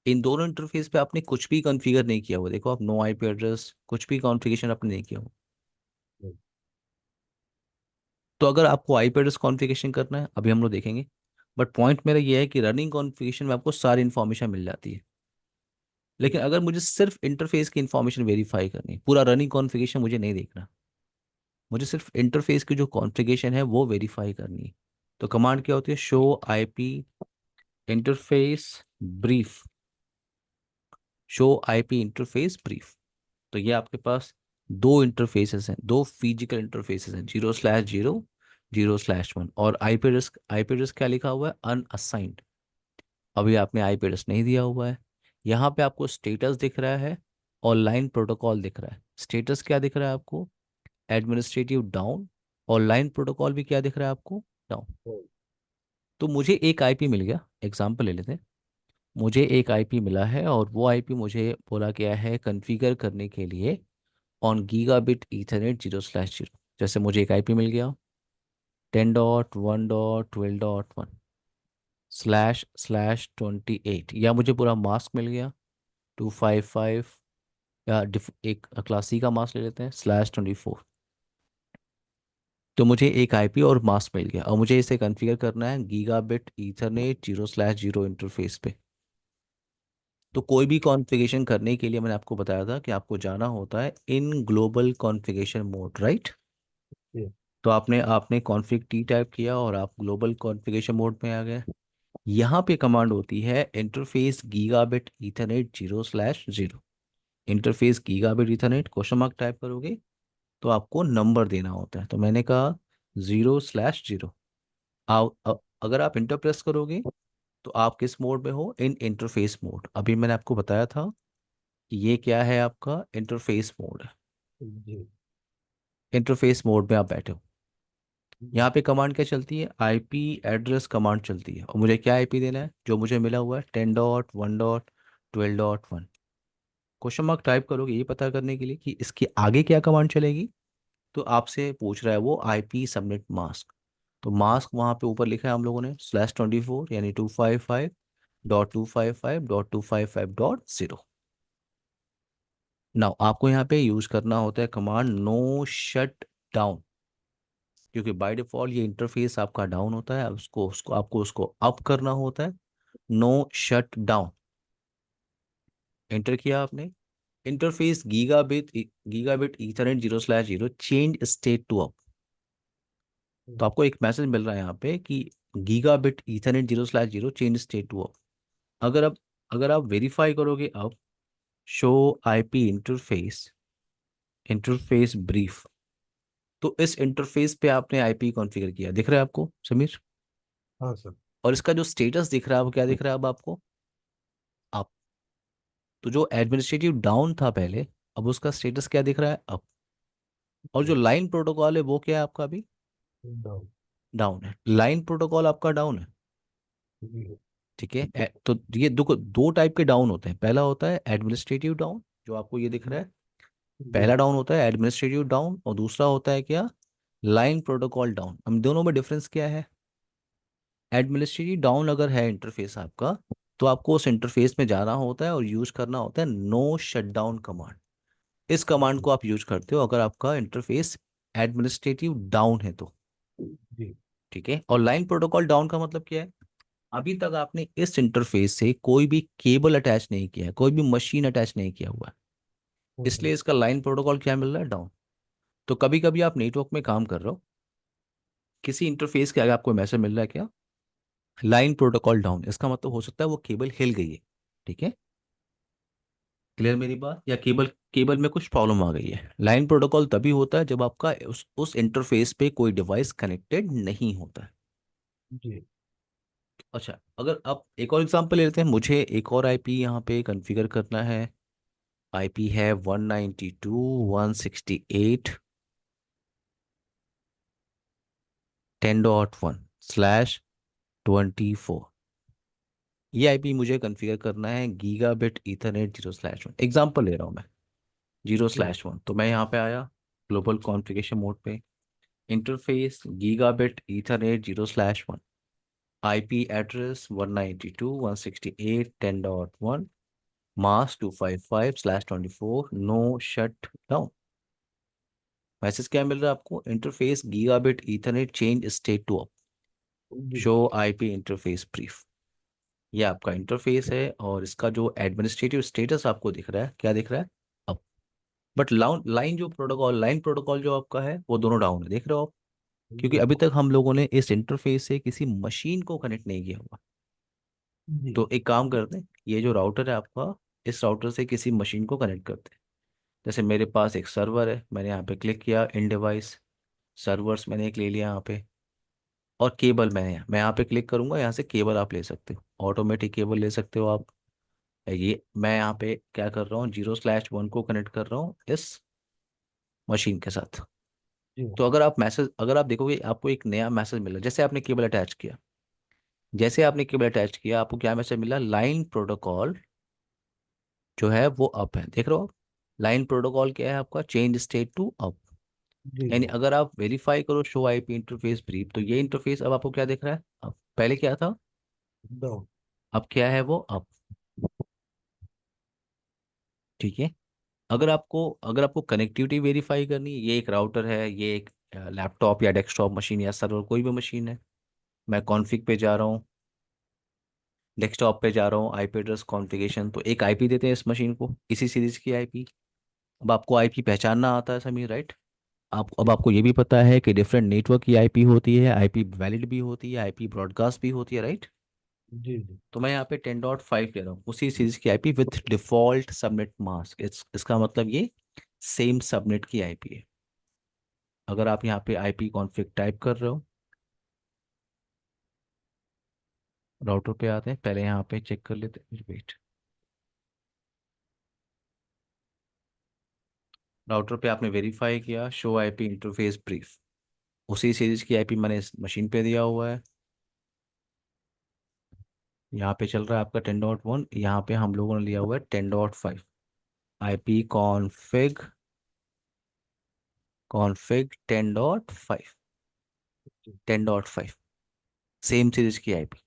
इन दोनों इंटरफेस पे आपने कुछ भी कॉन्फ़िगर नहीं किया हुआ, देखो आप नो आईपी एड्रेस कुछ भी कॉन्फ़िगरेशन आपने नहीं किया हुआ। जी। तो अगर आपको आईपी एड्रेस कॉन्फ़िगरेशन करना है अभी हम लोग देखेंगे। बट पॉइंट मेरा ये है कि रनिंग कॉन्फ़िगरेशन में आपको सारी इन्फॉर्मेशन मिल जाती है। लेकिन अगर मुझे सिर्फ इंटरफेस की इन्फॉर्मेशन वेरीफाई करनी है, पूरा रनिंग कॉन्फ़िगरेशन मुझे नहीं देखना, मुझे सिर्फ इंटरफेस की जो कॉन्फ़िगरेशन है वो वेरीफाई करनी है। तो कमांड क्या होती है, show IP interface brief. Show IP interface brief. तो ये आपके पास दो इंटरफेसेस हैं, दो फिजिकल इंटरफेसेस हैं, 0/0, 0/1। और आईपी एड्रेस क्या लिखा हुआ है, अनअसाइंड। अभी आपने आईपी एड्रेस नहीं दिया हुआ है। यहाँ पे आपको स्टेटस दिख रहा है और लाइन प्रोटोकॉल दिख रहा है। स्टेटस क्या दिख रहा है आपको, एडमिनिस्ट्रेटिव डाउन। और लाइन प्रोटोकॉल भी क्या दिख रहा है आपको, डाउन। तो मुझे एक आईपी मिल गया, एग्जांपल ले लेते हैं। मुझे एक आईपी मिला है और वो आईपी मुझे बोला गया है कॉन्फ़िगर करने के लिए ऑन गीगाबिट ईथरनेट 0/0। जैसे मुझे एक आईपी मिल गया 10.1.12.1 //28, या मुझे पूरा मास्क मिल गया 255, या एक क्लास सी का मास्क ले लेते हैं /24। तो मुझे एक आईपी और मास्क मिल गया और मुझे इसे कॉन्फ़िगर करना है गीगाबिट ईथरनेट 0/0 इंटरफेस पे। तो कोई भी कॉन्फ़िगरेशन करने के लिए मैंने आपको बताया था कि आपको जाना होता है in global configuration mode, right. जी। तो आपने आपने कॉन्फ़िग टी टाइप किया और आप ग्लोबल कॉन्फ़िगरेशन मोड में आ गए। यहाँ पे कमांड होती है interface gigabit ethernet 0/0। Interface gigabit Ethernet question mark type करोगे तो आपको नंबर देना होता है। तो मैंने कहा 0/0। अगर आप इंटर प्रेस करोगे तो आप किस मोड में हो, इन इंटरफेस मोड। अभी मैंने आपको बताया था कि ये क्या है, आपका इंटरफेस मोड है। जी। इंटरफेस मोड में आप बैठे हो। जी। यहाँ पे कमांड क्या चलती है, आईपी एड्रेस कमांड चलती है। और मुझे क्या आईपी देना है, जो मुझे मिला हुआ है 10.1.12.1। क्वेश्चन मार्क टाइप करोगे ये पता करने के लिए कि इसके आगे क्या कमांड चलेगी। तो आपसे पूछ रहा है वो आईपी सबनेट मास्क। तो मास्क वहाँ पे ऊपर लिखा है हम लोगों ने /24, यानी 255.255.255.0। नाउ आपको यहाँ पे यूज करना होता है कमांड नो शट डाउन, क्योंकि बाय डिफॉल्ट ये इंटरफेस आपका डाउन होता है। अब उसको आपको उसको अप करना होता है, नो शट डाउन। एंटर किया आपने। Interface gigabit ethernet 0/0 change state to up. तो आपको एक मैसेज मिल रहा है यहाँ पे कि gigabit ethernet 0/0 change state to up. अगर आप वेरीफाई करोगे अब शो आईपी इंटरफेस ब्रीफ, तो इस इंटरफेस पे आपने आईपी कॉन्फ़िगर किया, दिख रहा है आपको समीर। हाँ सर। और इसका जो स्टेटस दिख रहा है वो क्या दिख रहा है अब आपको, अप। तो जो एडमिनिस्ट्रेटिव डाउन था पहले, अब उसका स्टेटस क्या दिख रहा है, अप। और जो लाइन प्रोटोकॉल है वो क्या है आपका अभी, डाउन। डाउन है। लाइन प्रोटोकॉल आपका डाउन है। जी। ठीक है। तो ये दो दो टाइप के डाउन होते हैं। पहला होता है एडमिनिस्ट्रेटिव डाउन, जो आपको ये दिख रहा है। जी। पहला डाउन होता है एडमिनिस्ट्रेटिव डाउन और दूसरा होता है क्या, लाइन प्रोटोकॉल डाउन। हम दोनों में डिफरेंस क्या है, एडमिनिस्ट्रेटिव डाउन अगर है इंटरफेस आपका तो आपको उस इंटरफेस में जाना होता है और यूज करना होता है नो शटडाउन कमांड। इस कमांड को आप यूज करते हो अगर आपका इंटरफेस एडमिनिस्ट्रेटिव डाउन है तो। जी। ठीक है। और लाइन प्रोटोकॉल डाउन का मतलब क्या है, अभी तक आपने इस इंटरफेस से कोई भी केबल अटैच नहीं किया है, कोई भी मशीन अटैच नहीं किया हुआ है, हम्म, इसलिए इसका लाइन प्रोटोकॉल क्या मिल रहा है, डाउन। तो कभी कभी आप नेटवर्क में काम कर रहे हो, किसी इंटरफेस के आगे आपको मैसेज मिल रहा है क्या, लाइन प्रोटोकॉल डाउन, इसका मतलब हो सकता है वो केबल हिल गई है। ठीक है, क्लियर मेरी बात, या केबल केबल में कुछ प्रॉब्लम आ गई है। लाइन प्रोटोकॉल तभी होता है जब आपका उस इंटरफेस पे कोई डिवाइस कनेक्टेड नहीं होता है। जी अच्छा, अगर आप एक और एग्जांपल ले लेते हैं, मुझे एक और आईपी यहाँ पे कॉन्फ़िगर करना है। आईपी है 192.168.10.1/24। ये आईपी मुझे कॉन्फ़िगर करना है गीगा बिट ईथरनेट 0/1, एग्जांपल ले रहा हूँ मैं, जीरो जी स्लैश वन तो मैं यहाँ पे आया ग्लोबल कॉन्फ़िगरेशन मोड पे, interface gigabit ethernet 0/1, IP address 192.168.10.1, mask 255/24, no shut down. Message क्या मिल रहा है आपको, interface gigabit ethernet change state to up, जी शो आईपी इंटरफेस ब्रीफ। ये आपका इंटरफेस है और इसका जो एडमिनिस्ट्रेटिव स्टेटस आपको दिख रहा है, क्या दिख रहा है, अप। बट लाइन प्रोटोकॉल जो आपका है वो दोनों डाउन है, देख रहे हो आप, क्योंकि जी अभी तक हम लोगों ने इस इंटरफेस से किसी मशीन को कनेक्ट नहीं किया हुआ। जी तो एक काम करते हैं, ये जो राउटर है आपका, इस राउटर से किसी मशीन को कनेक्ट करते हैं। जैसे मेरे पास एक सर्वर है, मैंने यहाँ पे क्लिक किया इन डिवाइस, सर्वर्स मैंने एक ले लिया यहाँ पे, और केबल मैं यहाँ पे क्लिक करूंगा, यहाँ से केबल आप ले सकते हो, ऑटोमेटिक केबल ले सकते हो आप। ये मैं यहाँ पे क्या कर रहा हूँ, 0/1 को कनेक्ट कर रहा हूँ इस मशीन के साथ। जी तो अगर आप देखोगे आपको एक नया मैसेज मिला, जैसे आपने केबल अटैच किया, जैसे आपने केबल अटैच किया आपको क्या मैसेज मिला, लाइन प्रोटोकॉल जो है वो अप है, देख रहे हो आप। लाइन प्रोटोकॉल क्या है आपका, चेंज स्टेट टू अप। जी यानी जी अगर आप वेरीफाई करो शो आईपी इंटरफेस ब्रीफ, तो ये इंटरफेस अब आपको क्या दिख रहा है, अब पहले क्या था, डाउन। अब क्या है वो अप। ठीक है, अगर आपको कनेक्टिविटी वेरीफाई करनी है, ये एक राउटर है, ये एक लैपटॉप या डेस्कटॉप मशीन या सर्वर कोई भी मशीन है, मैं कॉन्फ़िग पे जा रहा हूँ, डेस्कटॉप पे जा रहा हूँ, आईपी एड्रेस कॉन्फ़िगरेशन, तो एक आईपी देते हैं इस मशीन को, इसी सीरीज की आईपी। अब आपको आईपी पहचानना आता है समीर, राइट। अब जी आपको ये भी पता है कि डिफरेंट नेटवर्क की आईपी होती है, आईपी वैलिड भी होती है, आईपी ब्रॉडकास्ट भी होती है, राइट। जी जी तो मैं यहाँ पे 10.5 ले रहा हूँ, उसी सीरीज की IP with default subnet mask, इसका मतलब ये सेम सबनेट की आईपी है। अगर आप यहाँ पे आईपी कॉन्फ़िग टाइप कर रहे हो, राउटर पे आते हैं, पहले यहाँ पे चेक कर लेते हैं, वेट, राउटर पे आपने वेरीफाई किया शो आईपी इंटरफेस ब्रीफ, उसी सीरीज की आईपी मैंने इस मशीन पे दिया हुआ है। यहाँ पे चल रहा है आपका 10.1, यहाँ पे हम लोगों ने लिया हुआ है 10.5। आईपी कॉन्फ़िग 10.5, 10.5 सेम सीरीज की आईपी।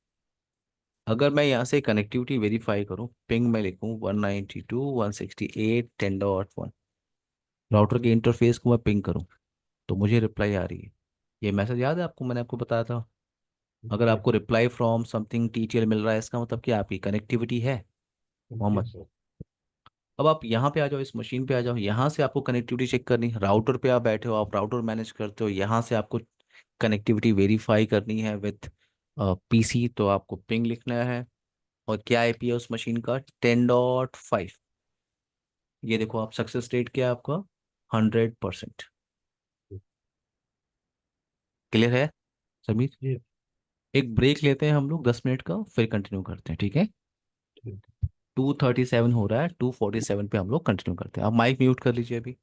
अगर मैं यहाँ से कनेक्टिविटी वेरीफाई करूँ, पिंग में लिखूँ 192.168.10.1, राउटर के इंटरफेस को मैं पिंग करूँ, तो मुझे रिप्लाई आ रही है। ये मैसेज याद है आपको, मैंने आपको बताया था, अगर जी आपको रिप्लाई फ्रॉम समथिंग टीटीएल मिल रहा है, इसका मतलब क्या आपकी कनेक्टिविटी है, जी मोहम्मद। सर। अब आप यहाँ पे आ जाओ, इस मशीन पे आ जाओ, यहाँ से आपको कनेक्टिविटी चेक करनी है, राउटर पे आप बैठे हो, आप राउटर मैनेज करते हो, यहाँ से आपको कनेक्टिविटी वेरीफाई करनी है विथ पीसी, तो आपको पिंग लिखना है। और क्या आईपी है उस मशीन का, 10.5। ये देखो आप, सक्सेस रेट क्या है आपका, 100%। क्लियर है समीर। जी एक ब्रेक लेते हैं हम लोग 10 मिनट का, फिर कंटिन्यू करते हैं, ठीक है। ठीक। 2:37 हो रहा है, 2:47 पे हम लोग कंटिन्यू करते हैं, आप माइक म्यूट कर लीजिए अभी।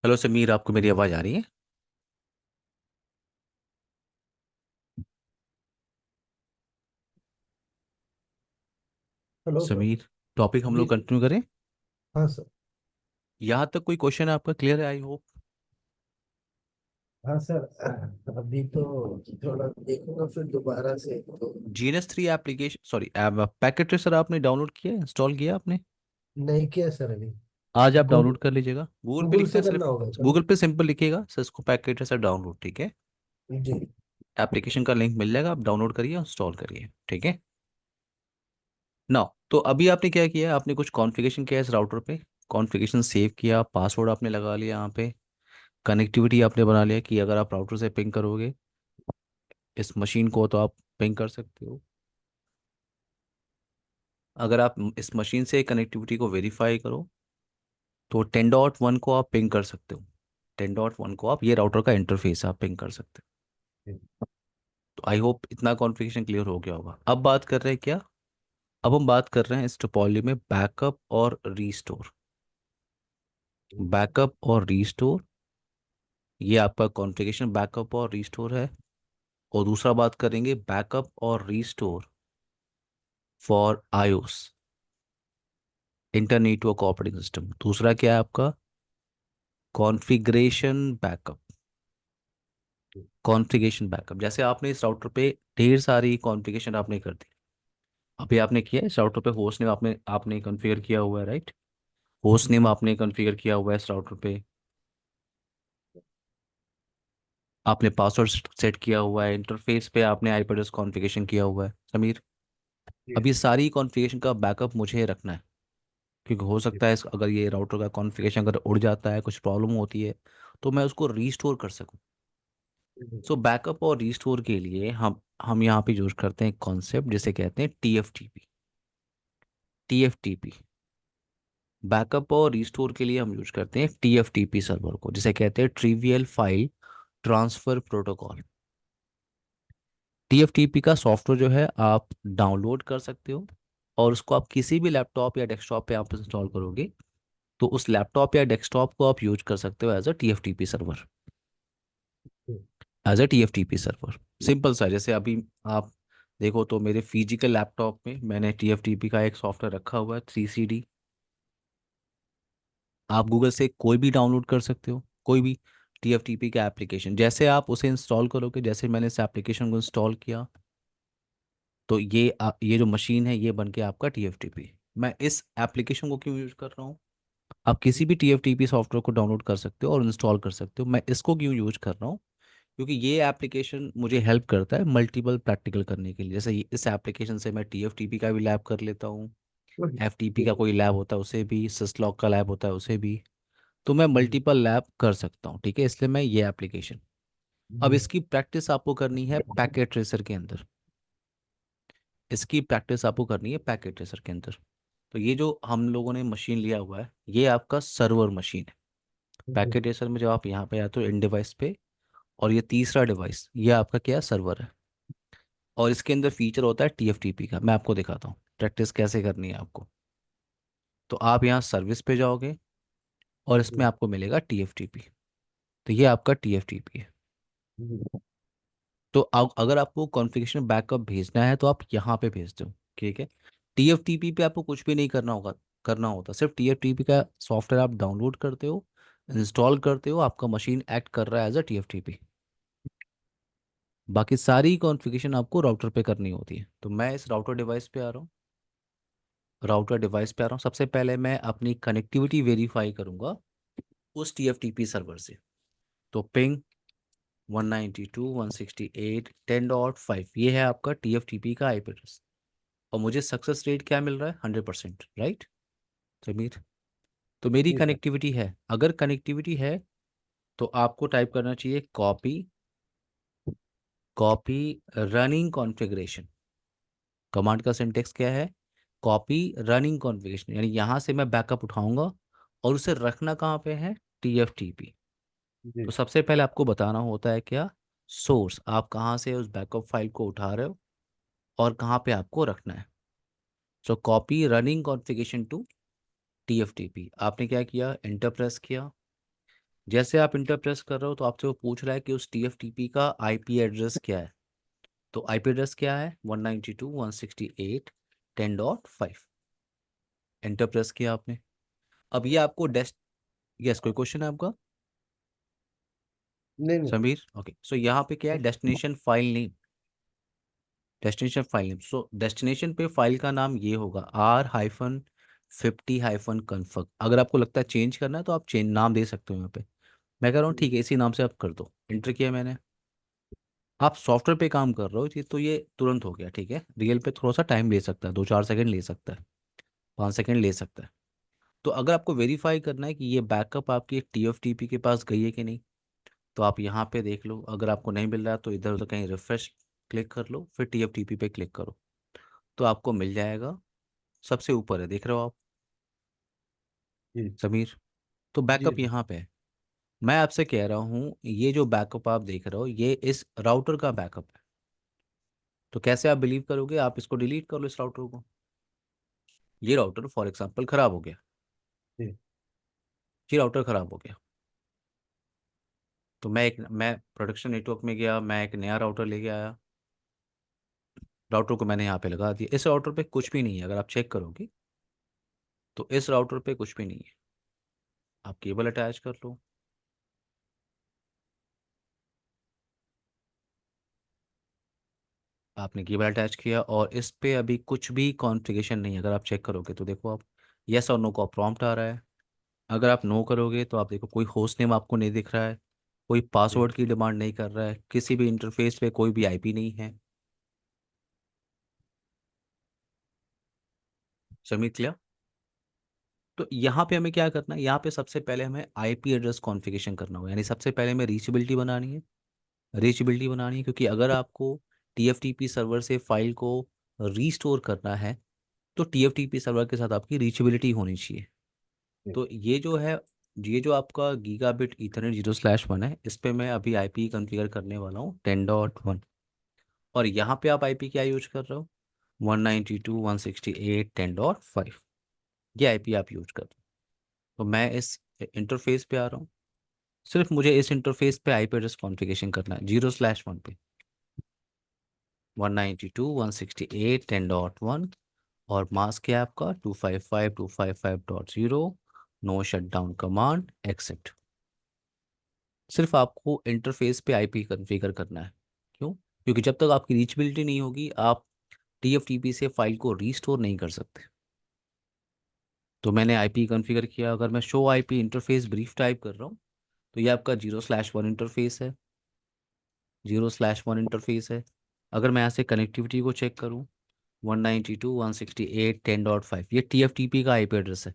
हेलो समीर, आपको मेरी आवाज़ आ रही है? Hello sir. समीर, टॉपिक हम जी लोग सर। कंटिन्यू करें। हाँ सर। यहाँ तक कोई क्वेश्चन है आपका क्लियर है, आई होप। हाँ सर। अभी तो थोड़ा देखूंगा फिर दोबारा से तो। GNS3 application, sorry packet tracer आपने डाउनलोड किया, इंस्टॉल किया आपने? नहीं किया सर अभी। आज आप गूगल डाउनलोड कर लीजिएगा, गूगल पे गूगल लिखना से है करना सिर्फ। होगा क्या? गूगल पे सिंपल लिखिएगा सिस्को पैकेट ट्रेसर डाउनलोड, ठीक है। जी। एप्लीकेशन का लिंक मिल जाएगा, आप डाउनलोड करिए, इंस्टॉल करिए, ठीक है। ना तो अभी आपने क्या किया, आपने कुछ कॉन्फ़िगरेशन किया इस राउटर पे। कॉन्फ़िगरेशन सेव किया, पासवर्ड आपने लगा लिया यहाँ पे। कनेक्टिविटी आपने बना लिया कि अगर आप राउटर से पिंग करोगे इस मशीन को तो आप पिंग कर सकते हो। अगर आप इस मशीन से कनेक्टिविटी को वेरीफाई करो तो 10.1 को आप पिंग कर सकते हो। 10.1 को आप, ये राउटर का इंटरफेस आप पिंग कर सकते हो। तो आई होप इतना कॉन्फ़िगरेशन क्लियर हो गया होगा। अब बात कर रहे हैं क्या, अब हम बात कर रहे हैं इस टोपोलॉजी में बैकअप और रीस्टोर। बैकअप और रीस्टोर, ये आपका कॉन्फ़िगरेशन बैकअप और रीस्टोर है। और दूसरा बात करेंगे बैकअप और restore for iOS, internetwork operating system. दूसरा क्या है आपका, कॉन्फ़िगरेशन बैकअप। कॉन्फ़िगरेशन बैकअप, जैसे आपने इस राउटर पे ढेर सारी कॉन्फ़िगरेशन आपने कर दी। अभी आपने किया है इस राउटर पे, होस्ट नेम आपने आपने कॉन्फ़िगर किया हुआ है, राइट। होस्ट नेम आपने कॉन्फ़िगर किया हुआ है इस राउटर पे। आपने पासवर्ड सेट किया हुआ है, इंटरफेस पे आपने आईपी एड्रेस कॉन्फ़िगरेशन किया हुआ है समीर। जी अब ये सारी कॉन्फ़िगरेशन का बैकअप मुझे रखना है, क्योंकि हो जी सकता है अगर ये राउटर का कॉन्फ़िगरेशन अगर उड़ जाता है, कुछ प्रॉब्लम होती है, तो मैं उसको रीस्टोर कर सकूं। सो बैकअप और रीस्टोर के लिए हम यहाँ पे यूज करते हैं कॉन्सेप्ट जिसे कहते हैं TFTP। TFTP बैकअप और रिस्टोर के लिए हम यूज करते हैं TFTP सर्वर को, जिसे कहते हैं trivial file transfer protocol. TFTP का सॉफ्टवेयर जो है आप डाउनलोड कर सकते हो, और उसको आप किसी भी लैपटॉप या डेस्कटॉप पे आप इंस्टॉल करोगे तो उस लैपटॉप या डेस्कटॉप को आप यूज कर सकते हो as a TFTP server. As a TFTP server simple सा, जैसे अभी आप देखो तो मेरे फिजिकल लैपटॉप में मैंने TFTP का एक सॉफ्टवेयर रखा हुआ है 3CD। आप गूगल से कोई भी डाउनलोड कर सकते हो, कोई भी TFTP का एप्लीकेशन। जैसे आप उसे इंस्टॉल करोगे, जैसे मैंने इस एप्लीकेशन को इंस्टॉल किया तो ये जो मशीन है ये बन के आपका TFTP। मैं इस एप्लीकेशन को क्यों यूज कर रहा हूँ, आप किसी भी TFTP सॉफ्टवेयर को डाउनलोड कर सकते हो और इंस्टॉल कर सकते हो। मैं इसको क्यों यूज कर रहा हूँ, क्योंकि ये एप्लीकेशन मुझे हेल्प करता है मल्टीपल प्रैक्टिकल करने के लिए। जैसे इस एप्लीकेशन से मैं TFTP का भी लैब कर लेता हूँ, FTP का कोई लैब होता है उसे भी, सिसलॉग का लैब होता है उसे भी। तो मैं मल्टीपल लैब कर सकता हूँ, ठीक है, इसलिए मैं ये एप्लीकेशन। अब इसकी प्रैक्टिस आपको करनी है पैकेट ट्रेसर के अंदर। इसकी प्रैक्टिस आपको करनी है पैकेट ट्रेसर के अंदर। तो ये जो हम लोगों ने मशीन लिया हुआ है ये आपका सर्वर मशीन है। पैकेट ट्रेसर में जब आप यहाँ पे आते हो इन डिवाइस पे, और ये तीसरा डिवाइस ये आपका क्या है, सर्वर है। और इसके अंदर फीचर होता है TFTP का, मैं आपको दिखाता हूँ प्रैक्टिस कैसे करनी है आपको। तो आप यहाँ सर्विस पे जाओगे और इसमें आपको मिलेगा TFTP। तो ये आपका TFTP है। तो अगर आपको कॉन्फ़िगरेशन बैकअप भेजना है तो आप यहाँ पे भेज दो, ठीक है। TFTP पे आपको कुछ भी नहीं करना होता, सिर्फ TFTP का सॉफ्टवेयर आप डाउनलोड करते हो, इंस्टॉल करते हो, आपका मशीन एक्ट कर रहा है एज अ TFTP। बाकी सारी कॉन्फ़िगरेशन आपको राउटर पे करनी होती है। तो मैं इस राउटर डिवाइस पे आ रहा हूँ, राउटर डिवाइस पे आ रहा हूँ। सबसे पहले मैं अपनी कनेक्टिविटी वेरीफाई करूंगा उस TFTP सर्वर से। तो पिंग 192.168.10.5 ये है आपका TFTP का आईपी एड्रेस। और मुझे सक्सेस रेट क्या मिल रहा है, 100%, राइट समीर। तो मेरी जी सर। कनेक्टिविटी है, अगर कनेक्टिविटी है तो आपको टाइप करना चाहिए copy, copy running configuration. Command का सिंटेक्स क्या है, कॉपी रनिंग कॉन्फ़िगरेशन, यानी यहाँ से मैं बैकअप उठाऊंगा और उसे रखना कहाँ पे है, TFTP। जी तो सबसे पहले आपको बताना होता है क्या, सोर्स, आप कहाँ से उस बैकअप फाइल को उठा रहे हो और कहाँ पे आपको रखना है। सो copy running configuration to TFTP, आपने क्या किया, एंटर प्रेस किया। जैसे आप इंटर प्रेस कर रहे हो तो आपसे वो पूछ रहा है कि उस टीएफटीपी का आईपी एड्रेस क्या है। तो आईपी एड्रेस क्या है? 192.168.10.5। एंटर प्रेस किया आपने। अब ये आपको डेस्ट यस, कोई क्वेश्चन है आपका नहीं नहीं। समीर? ओके, सो यहाँ पे क्या है? Destination file name. Destination file name, so destination पे फाइल का नाम ये होगा R-50-config। अगर आपको लगता है चेंज करना है तो आप चेंज नाम दे सकते हो यहाँ पे। मैं कह रहा हूँ ठीक है, इसी नाम से आप कर दो। इंटर किया मैंने। आप सॉफ्टवेयर पे काम कर रहे हो तो ये तुरंत हो गया, ठीक है। रियल पे थोड़ा सा टाइम ले सकता है, 2-4 सेकंड ले सकता है, 5 सेकंड ले सकता है। तो अगर आपको वेरीफाई करना है कि ये बैकअप आपकी टीएफटीपी के पास गई है कि नहीं, तो आप यहाँ पे देख लो। अगर आपको नहीं मिल रहा है तो इधर उधर कहीं रिफ्रेश क्लिक कर लो, फिर टीएफटीपी पे क्लिक करो, तो आपको मिल जाएगा। सबसे ऊपर है, देख रहे हो आप जी समीर? तो जी बैकअप जी यहाँ पे है। मैं आपसे कह रहा हूँ ये जो बैकअप आप देख रहे हो ये इस राउटर का बैकअप है। तो कैसे आप बिलीव करोगे? आप इसको डिलीट कर लो, इस राउटर को। ये राउटर फॉर एग्जांपल खराब हो गया। जी ये राउटर खराब हो गया, तो मैं प्रोडक्शन नेटवर्क में गया, मैं एक नया राउटर लेके आया। राउटर को मैंने यहाँ पे लगा दिया। इस राउटर पे कुछ भी नहीं है, अगर आप चेक करोगे तो इस राउटर पे कुछ भी नहीं है। आप केबल अटैच कर लो। आपने केबल अटैच किया और इस पे अभी कुछ भी कॉन्फ़िगरेशन नहीं है। अगर आप चेक करोगे तो देखो आप, यस और नो का प्रॉम्प्ट आ रहा है। अगर आप नो करोगे तो आप देखो कोई होस्ट नेम आपको नहीं दिख रहा है, कोई जी पासवर्ड की डिमांड नहीं कर रहा है, किसी भी इंटरफेस पे कोई भी आईपी नहीं है। सबमिट किया। तो यहाँ पे हमें क्या करना है? यहाँ पे सबसे पहले हमें आईपी एड्रेस कॉन्फ़िगरेशन करना होगा, यानी सबसे पहले हमें रीचेबिलिटी बनानी है। रीचेबिलिटी बनानी है क्योंकि अगर आपको टीएफटीपी सर्वर से फाइल को रीस्टोर करना है तो टीएफटीपी सर्वर के साथ आपकी रीचेबिलिटी होनी चाहिए। जी तो ये जो है, ये जो आपका गीगाबिट ईथरनेट 0/1 है, इस पे मैं अभी आईपी कॉन्फ़िगर करने वाला हूँ 10.1। और यहाँ पे आप आईपी क्या यूज कर रहे हो? 192.168.10.5। ये आईपी आप यूज कर रहे हो। तो मैं इस इंटरफेस पे आ रहा हूँ। सिर्फ मुझे इस इंटरफेस पे आईपी एड्रेस कॉन्फ़िगरेशन करना है 0/1 पे। 192.168.10.1। और मास्क क्या है आपका? 255.255.0। No shut down command accept. सिर्फ आपको इंटरफेस पे आईपी कॉन्फ़िगर करना है। क्यों? क्योंकि जब तक आपकी रीचबिलिटी नहीं होगी आप टीएफटीपी से फाइल को रीस्टोर नहीं कर सकते। तो मैंने आईपी कॉन्फ़िगर किया। अगर मैं show IP interface brief type कर रहा हूँ तो ये आपका 0/1 इंटरफेस है। 0/1 इंटरफेस है। अगर मैं यहाँ से कनेक्टिविटी को चेक करूँ, 192.168.10.5, ये टीएफटीपी का आईपी एड्रेस है।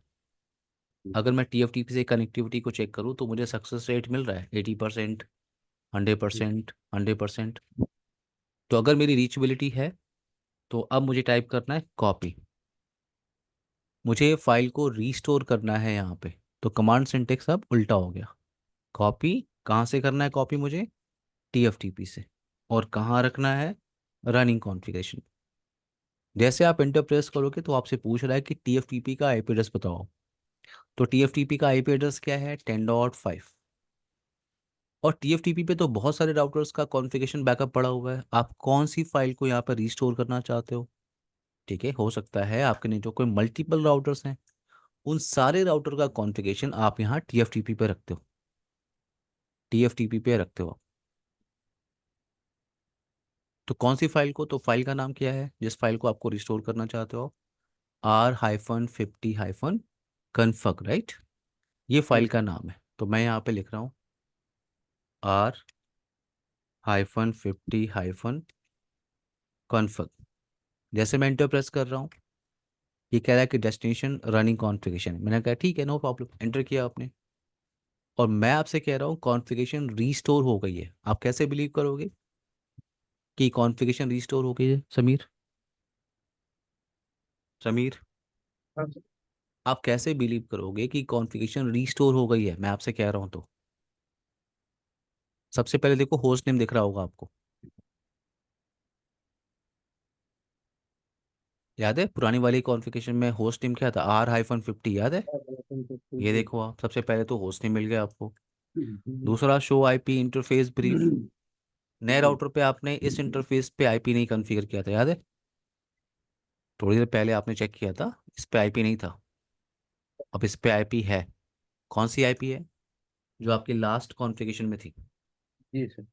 अगर मैं टीएफटीपी से कनेक्टिविटी को चेक करूँ तो मुझे सक्सेस रेट मिल रहा है 80%, 100%, 100%। तो अगर मेरी रीचबिलिटी है तो अब मुझे टाइप करना है कॉपी। मुझे फाइल को रीस्टोर करना है यहाँ पे। तो कमांड सिंटेक्स अब उल्टा हो गया। कॉपी कहाँ से करना है? कॉपी मुझे टीएफटीपी से। और कहाँ रखना है? Running configuration. जैसे आप इंटर प्रेस करोगे तो आपसे पूछ रहा है कि टीएफटीपी का आईपी एड्रेस बताओ। तो टीएफटीपी का आईपी एड्रेस क्या है? 10.5। और टीएफटीपी पे तो बहुत सारे राउटर्स का कॉन्फ़िगरेशन बैकअप पड़ा हुआ है। आप कौन सी फाइल को यहाँ पर रीस्टोर करना चाहते हो? ठीक है, हो सकता है आपके नेटवर्क कोई मल्टीपल राउटर्स हैं, उन सारे राउटर का कॉन्फ़िगरेशन आप यहाँ टीएफटीपी पे रखते हो। टीएफटीपी पे रखते हो आप। तो कौन सी फाइल को? तो फाइल का नाम क्या है जिस फाइल को आपको रिस्टोर करना चाहते हो? R-50-config, right? ये फाइल जी का नाम है। तो मैं यहाँ पे लिख रहा हूँ R-50-config। जैसे मैं इंटर प्रेस कर रहा हूँ, ये कह रहा है कि डेस्टिनेशन रनिंग कॉन्फ़िगरेशन। मैंने कहा ठीक है, नो प्रॉब्लम, एंटर किया आपने। और मैं आपसे कह रहा हूँ कॉन्फ़िगरेशन रीस्टोर हो गई है। आप कैसे बिलीव करोगे कि कॉन्फ़िगरेशन रीस्टोर हो गई है समीर? समीर, हाँ सर। आप कैसे बिलीव करोगे कि कॉन्फ़िगरेशन रीस्टोर हो गई है मैं आपसे कह रहा हूँ तो? सबसे पहले देखो, होस्ट नेम दिख रहा होगा आपको। याद है पुरानी वाली कॉन्फ़िगरेशन में होस्ट नेम क्या था? R-50, याद है? ये जी देखो आप, सबसे पहले तो होस्ट नेम मिल गया आपको। जी। दूसरा, शो आईपी इंटरफेस ब्रीफ। नए जी। राउटर पे आपने इस इंटरफेस पे आईपी नहीं कॉन्फ़िगर किया था, याद है? थोड़ी देर पहले आपने चेक किया था, इस पे आईपी नहीं था। अब इस पे आईपी है। कौन सी आईपी है? जो आपकी लास्ट कॉन्फ़िगरेशन में थी। जी सर।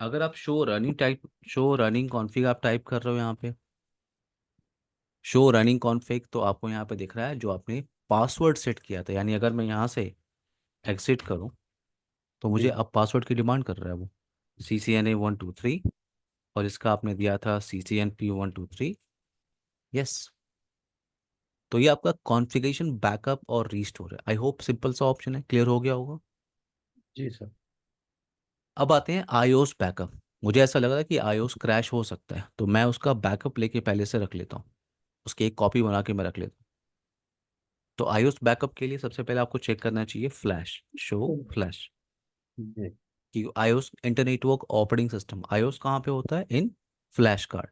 अगर आप शो रनिंग कॉन्फ़िग आप टाइप कर रहे हो यहाँ पे, शो रनिंग कॉन्फ़िग, तो आपको यहाँ पे दिख रहा है जो आपने पासवर्ड सेट किया था। यानी अगर मैं यहाँ से एग्जिट करूँ तो मुझे जी। अब पासवर्ड की डिमांड कर रहा है वो, CCNA123। और इसका आपने दिया था CCNP123। यस। तो ये आपका कॉन्फ़िगरेशन बैकअप और रीस्टोर है। आई होप सिंपल सा ऑप्शन है, क्लियर हो गया होगा। जी सर। अब आते हैं आईओस बैकअप। मुझे ऐसा लग रहा है कि आईओस क्रैश हो सकता है, तो मैं उसका बैकअप लेके पहले से रख लेता हूँ। उसकी एक कॉपी बना के मैं रख लेता हूँ। तो आईओस बैकअप के लिए सबसे पहले आपको चेक करना चाहिए फ्लैश, शो फ्लैश। जी। कि IOS internetwork operating system, IOS कहाँ पे होता है? In flash card.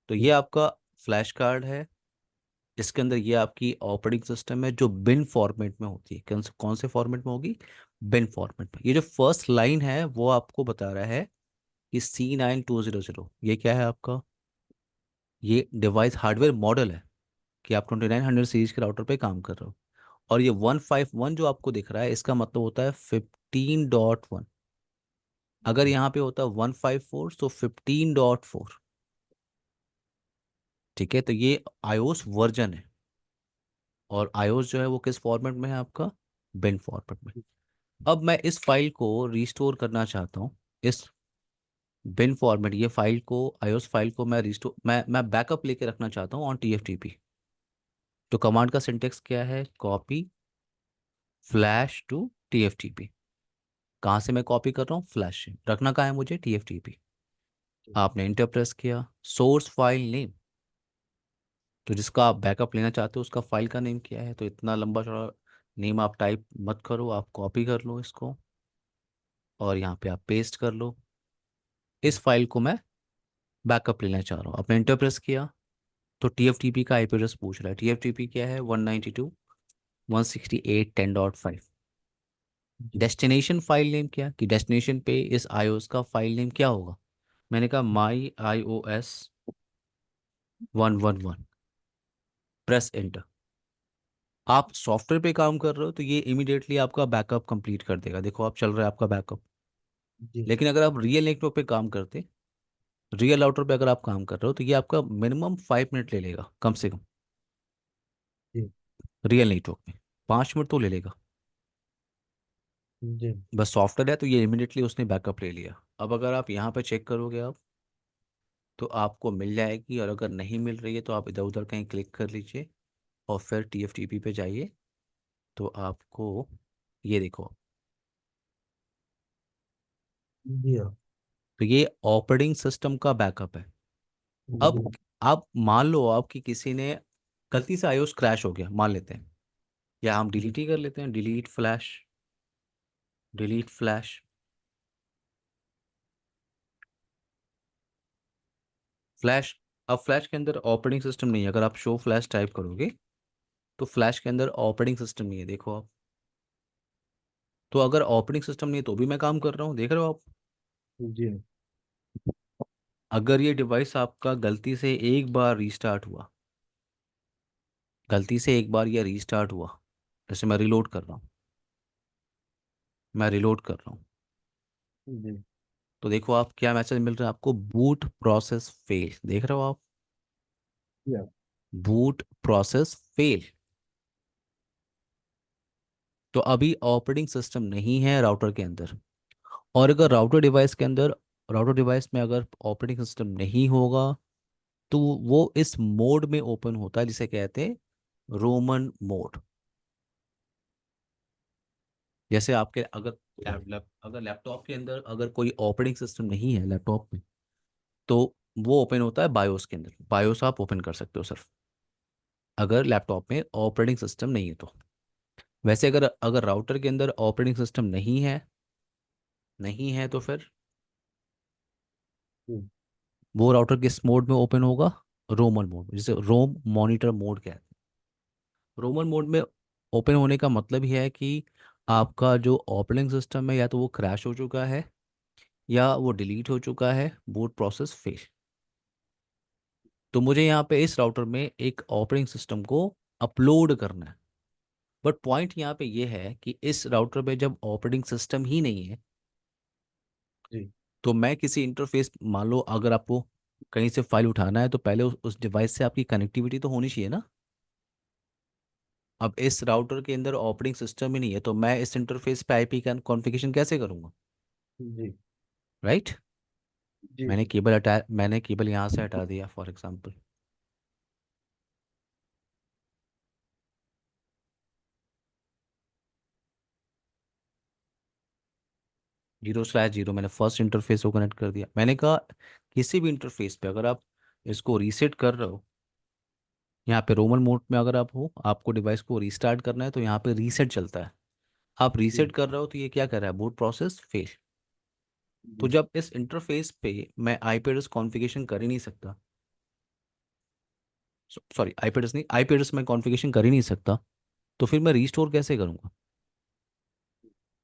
तो ये आपका फ्लैश कार्ड है। इसके अंदर ये आपकी ऑपरेटिंग सिस्टम है जो बिन फॉर्मेट में होती है। कौन से फॉर्मेट में होगी? बिन फॉर्मेट में। ये जो फर्स्ट लाइन है वो आपको बता रहा है कि C9200, ये क्या है आपका? ये डिवाइस हार्डवेयर मॉडल है कि आप 2900 सीरीज के राउटर पे काम कर रहे हो। और ये 151 जो आपको दिख रहा है, इसका मतलब होता है 15.1। अगर यहाँ पे होता 154 तो 15.4। ठीक है, तो ये आईओस वर्जन है। और आईओस जो है वो किस फॉर्मेट में है आपका? बिन फॉर्मेट में। अब मैं इस फाइल को रिस्टोर करना चाहता हूँ। इस बिन फॉर्मेट, ये फाइल को, आईओस फाइल को मैं रिस्टोर, मैं बैकअप लेके रखना चाहता हूँ ऑन TFTP। तो कमांड का सिंटेक्स क्या है? Copy flash to TFTP। कहाँ से मैं कॉपी कर रहा हूँ? फ्लैश से। रखना कहाँ है मुझे? TFTP। आपने इंटर प्रेस किया। सोर्स फाइल नेम, तो जिसका आप बैकअप लेना चाहते हो उसका फाइल का नेम क्या है? तो इतना लंबा चौड़ा नेम आप टाइप मत करो, आप कॉपी कर लो इसको और यहाँ पे आप पेस्ट कर लो। इस फाइल को मैं बैकअप लेना चाह रहा हूँ। आपने इंटर प्रेस किया तो TFTP का IP एड्रेस पूछ रहा है। TFTP क्या है? 192.168.10.5। जी। डेस्टिनेशन फाइल नेम क्या, कि डेस्टिनेशन पे इस iOS का फाइल नेम क्या होगा? मैंने कहा माई iOS 111। Press enter. आप सॉफ्टवेयर पे काम कर रहे हो तो ये इमीडिएटली आपका बैकअप कंप्लीट कर देगा। देखो आप चल रहा है आपका बैकअप। जी। लेकिन अगर आप रियल नेटवर्क पे काम करते, रियल राउटर पे अगर आप काम कर रहे हो, तो ये आपका मिनिमम 5 मिनट ले लेगा कम से कम। जी। रियल नेटवर्क में 5 मिनट तो ले लेगा। जी। बस सॉफ्टवेयर है तो ये इमीडिएटली उसने बैकअप ले लिया। अब अगर आप यहाँ पे चेक करोगे आप, तो आपको मिल जाएगी। और अगर नहीं मिल रही है तो आप इधर उधर कहीं क्लिक कर लीजिए और फिर TFTP पे जाइए। तो आपको ये देखो। जी हाँ। तो ये ऑपरेटिंग सिस्टम का बैकअप है। अब जी। आप मान लो आपकी किसी ने गलती से iOS क्रैश हो गया, मान लेते हैं, या हम जी। डिलीट ही कर लेते हैं, delete flash, delete flash, flash. अब फ्लैश के अंदर ऑपरेटिंग सिस्टम नहीं है। अगर आप शो फ्लैश टाइप करोगे तो फ्लैश के अंदर ऑपरेटिंग सिस्टम नहीं है, देखो आप। तो अगर ऑपरेटिंग सिस्टम नहीं है तो भी मैं काम कर रहा हूँ, देख रहे हो आप। जी। अगर ये डिवाइस आपका गलती से एक बार रीस्टार्ट हुआ, गलती से एक बार ये रीस्टार्ट हुआ, जैसे मैं रिलोड कर रहा हूँ, मैं रिलोड कर रहा हूँ, जी। तो देखो आप क्या मैसेज मिल रहा है आपको? बूट प्रोसेस फेल, देख रहे हो आप? या। Boot process fail. तो अभी ऑपरेटिंग सिस्टम नहीं है राउटर के अंदर। और अगर राउटर डिवाइस के अंदर, राउटर डिवाइस में अगर ऑपरेटिंग सिस्टम नहीं होगा, तो वो इस मोड में ओपन होता है जिसे कहते हैं रोमन मोड। जैसे आपके अगर अगर लैपटॉप के अंदर अगर कोई ऑपरेटिंग सिस्टम नहीं है लैपटॉप में, तो वो ओपन होता है बायोस के अंदर। बायोस आप ओपन कर सकते हो सिर्फ, अगर लैपटॉप में ऑपरेटिंग सिस्टम नहीं है तो। वैसे अगर अगर राउटर के अंदर ऑपरेटिंग सिस्टम नहीं है, नहीं है तो फिर जी। वो राउटर किस मोड में ओपन होगा? रोमन मोड, जिसे रोम मॉनिटर मोड कहते हैं। रोमन मोड में ओपन होने का मतलब ही है कि आपका जो ऑपरेटिंग सिस्टम है या तो वो क्रैश हो चुका है या वो डिलीट हो चुका है, बूट प्रोसेस फेल। तो मुझे यहाँ पे इस राउटर में एक ऑपरेटिंग सिस्टम को अपलोड करना है। बट पॉइंट यहाँ पे ये है कि इस राउटर पे जब ऑपरेटिंग सिस्टम ही नहीं है, जी तो मैं किसी इंटरफेस, मान लो अगर आपको कहीं से फाइल उठाना है तो पहले उस डिवाइस से आपकी कनेक्टिविटी तो होनी चाहिए ना। अब इस राउटर के अंदर ऑपरेटिंग सिस्टम ही नहीं है तो मैं इस इंटरफेस पे आईपी का कॉन्फ़िगरेशन कैसे करूँगा? जी राइट। जी मैंने जी केबल हटा, मैंने केबल यहाँ से हटा दिया फॉर एग्जांपल, 0/0 मैंने फर्स्ट इंटरफेस को कनेक्ट कर दिया। मैंने कहा किसी भी इंटरफेस पे अगर आप इसको रीसेट कर रहे हो, यहाँ पे रोमन मोड में अगर आप हो, आपको डिवाइस को रीस्टार्ट करना है तो यहाँ पे रीसेट चलता है। आप रीसेट जी कर रहे हो तो ये क्या कर रहा है, बूट प्रोसेस फेल। तो जी जब इस इंटरफेस पे मैं आईपी एड्रेस कॉन्फ़िगरेशन कर ही नहीं सकता, सॉरी आईपी एड्रेस नहीं, आईपी एड्रेस मैं कॉन्फ़िगरेशन कर ही नहीं सकता, तो फिर मैं रीस्टोर कैसे करूँगा?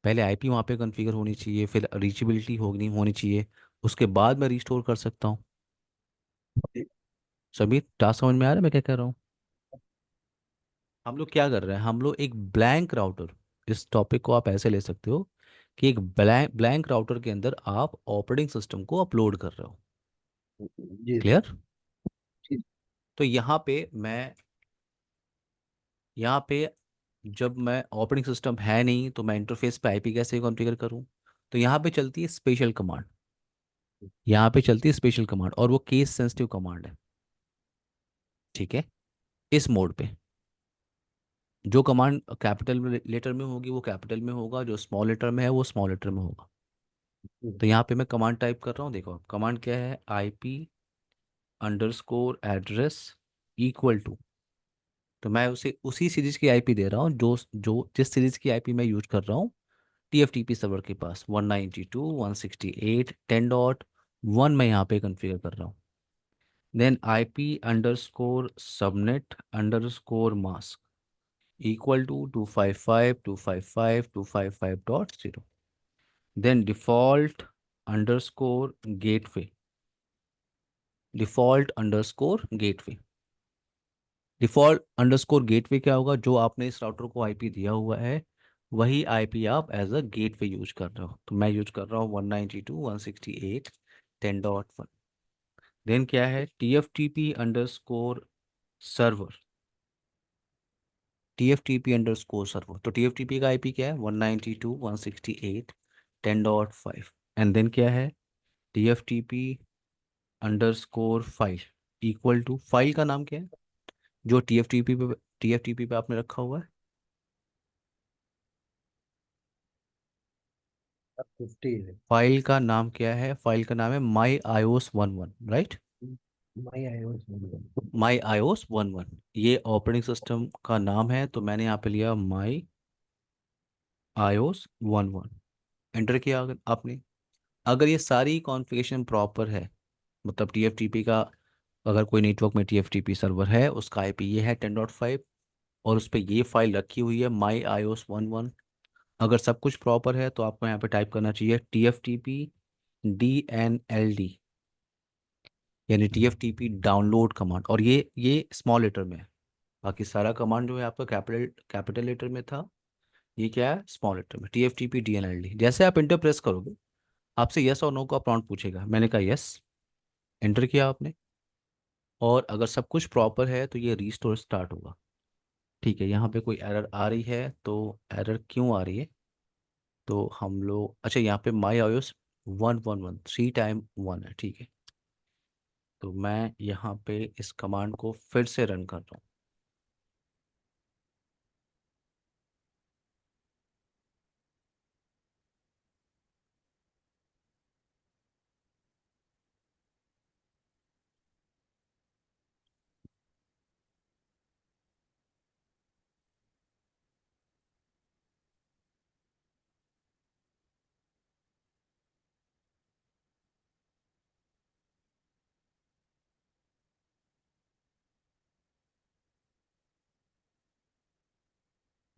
पहले आईपी वहाँ पे कॉन्फ़िगर होनी चाहिए, फिर रीचेबिलिटी होनी होनी चाहिए, उसके बाद मैं रीस्टोर कर सकता हूँ। जी सभी टास्क समझ में आ रहा है मैं क्या कह रहा हूँ? हम लोग क्या कर रहे हैं, हम लोग एक ब्लैंक राउटर, इस टॉपिक को आप ऐसे ले सकते हो कि एक ब्लैंक ब्लैंक राउटर के अंदर आप ऑपरेटिंग सिस्टम को अपलोड कर रहे हो। जी सर। क्लियर? जी तो यहाँ पे जब मैं ऑपरेटिंग सिस्टम है नहीं तो मैं इंटरफेस पे आईपी कैसे कॉन्फ़िगर करूँ? तो यहाँ पे चलती है स्पेशल कमांड, यहाँ पे चलती है स्पेशल कमांड और वो केस सेंसिटिव कमांड है। ठीक है। इस मोड पे जो कमांड कैपिटल लेटर में होगी वो कैपिटल में होगा, जो स्मॉल लेटर में है वो स्मॉल लेटर में होगा। जी तो यहाँ पे मैं कमांड टाइप कर रहा हूँ, देखो कमांड क्या है, IP_एड्रेस इक्वल टू, तो मैं उसे उसी सीरीज की आईपी दे रहा हूँ जो जो जिस सीरीज की आईपी मैं यूज कर रहा हूँ TFTP सर्वर के पास, 192.168.10.1 मैं यहाँ पे कॉन्फ़िगर कर रहा हूँ। Then IP_subnet_mask equal to 255.255.255.0। Then default underscore gateway. Default underscore gateway क्या होगा, जो आपने इस राउटर को आईपी दिया हुआ है वही आईपी आप एज अ गेटवे यूज कर रहे हो। तो मैं यूज कर रहा हूँ 192.168.10.1। देन क्या है, TFTP_सर्वर, TFTP_सर्वर, तो TFTP का आईपी क्या है, 192.168.10.5। एंड देन क्या है, TFTP_फाइल इक्वल टू, फाइल का नाम क्या है जो TFTP पे आपने रखा हुआ है? 50 है। फाइल का नाम क्या है, फाइल का नाम है my ios11, right. My iOS में। my ios11 ये ऑपरेटिंग सिस्टम का नाम है, तो मैंने यहाँ पे लिया my ios11, एंटर किया अगर आपने। अगर ये सारी कॉन्फ़िगरेशन प्रॉपर है, मतलब TFTP का, अगर कोई नेटवर्क में TFTP सर्वर है उसका आईपी ये है 10.5 और उस पर ये फाइल रखी हुई है my ios11, अगर सब कुछ प्रॉपर है तो आपको यहाँ पे टाइप करना चाहिए TFTP DNLD, यानी TFTP डाउनलोड कमांड, और ये स्मॉल लेटर में है। बाकी सारा कमांड जो है आपका कैपिटल कैपिटल लेटर में था, ये क्या है, स्मॉल लेटर में, TFTP DNLD। जैसे आप इंटर प्रेस करोगे आपसे यस और नो का प्रॉम्प्ट पूछेगा, मैंने कहा यस, एंटर किया आपने, और अगर सब कुछ प्रॉपर है तो ये रीस्टोर स्टार्ट होगा। ठीक है, यहाँ पे कोई एरर आ रही है, तो एरर क्यों आ रही है, तो हम लोग, अच्छा यहाँ पे my ios 111 3 टाइम 1 है, ठीक है। तो मैं यहाँ पे इस कमांड को फिर से रन कर रहा हूँ।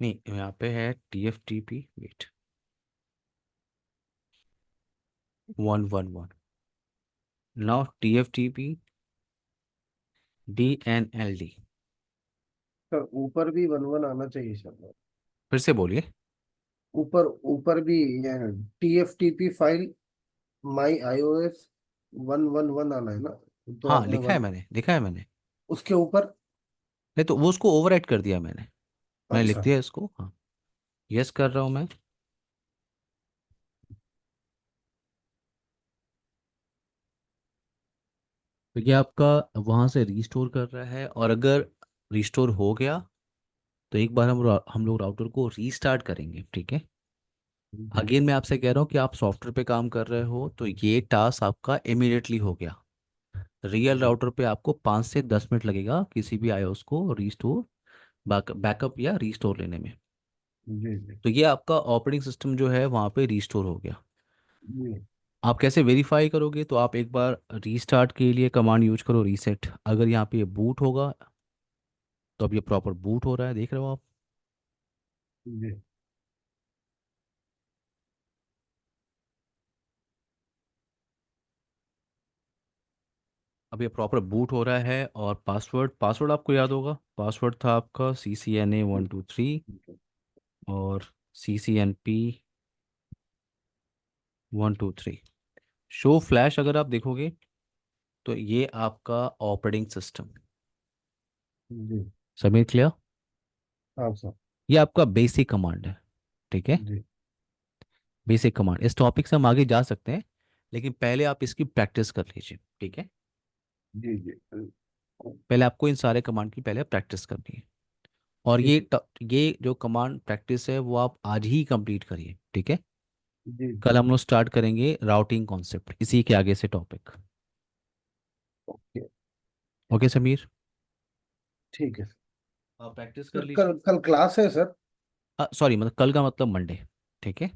नहीं, यहाँ पे है TFTP, wait, 111, now TFTP DNLD। Sir ऊपर भी 11 आना चाहिए सर। फिर से बोलिए। ऊपर ऊपर भी TFTP फाइल माई iOS 111 आना है ना? तो हाँ, आपने लिखा है वन मैंने, लिखा है मैंने। उसके ऊपर। नहीं तो वो उसको ओवरराइट कर दिया मैंने। मैंने लिख अच्छा। दिया इसको, हाँ। यस कर रहा हूँ मैं। तो ये आपका वहाँ से रीस्टोर कर रहा है, और अगर रीस्टोर हो गया तो एक बार हम लोग राउटर को रीस्टार्ट करेंगे, ठीक है। जी अगेन मैं आपसे कह रहा हूँ कि आप सॉफ्टवेयर पे काम कर रहे हो तो ये टास्क आपका इमीडिएटली हो गया। रियल जी राउटर पे आपको 5 से 10 मिनट लगेगा किसी भी iOS को रीस्टोर, बैकअप या रीस्टोर लेने में। जी जी तो ये आपका ऑपरेटिंग सिस्टम जो है वहाँ पे रीस्टोर हो गया। जी आप कैसे वेरीफाई करोगे, तो आप एक बार रीस्टार्ट के लिए कमांड यूज करो, रीसेट। अगर यहाँ पे ये बूट होगा तो अब ये प्रॉपर बूट हो रहा है, देख रहे हो आप। जी अब ये प्रॉपर बूट हो रहा है, और पासवर्ड, पासवर्ड आपको याद होगा, पासवर्ड था आपका CCNA123 और CCNP123। शो फ्लैश अगर आप देखोगे तो ये आपका ऑपरेटिंग सिस्टम। जी। समीर, क्लियर? हाँ सर। ये आपका बेसिक कमांड है, ठीक है। जी बेसिक कमांड, इस टॉपिक से हम आगे जा सकते हैं, लेकिन पहले आप इसकी प्रैक्टिस कर लीजिए, ठीक है। जी जी पहले आपको इन सारे कमांड की पहले प्रैक्टिस करनी है। और ठीक है। ये जो कमांड प्रैक्टिस है वो आप आज ही कंप्लीट करिए, ठीक है। जी कल जी। हम लोग स्टार्ट करेंगे राउटिंग कॉन्सेप्ट, इसी के आगे से टॉपिक। ओके। ओके समीर, ठीक है आप प्रैक्टिस कर सर। कल लीजिए। कल क्लास है सर? सॉरी, मतलब कल का मतलब मंडे, ठीक है।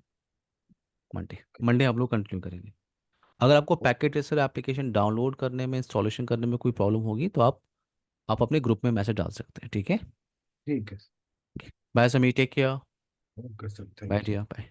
मंडे, मंडे हम लोग कंटिन्यू करेंगे। अगर आपको पैकेट ट्रेसर एप्लीकेशन डाउनलोड करने में, इंस्टॉलेशन करने में कोई प्रॉब्लम होगी तो आप अपने ग्रुप में मैसेज डाल सकते हैं, ठीक है। ठीक है। Bye Sameer, take care. Okay sir, bye thank you. Dear, bye.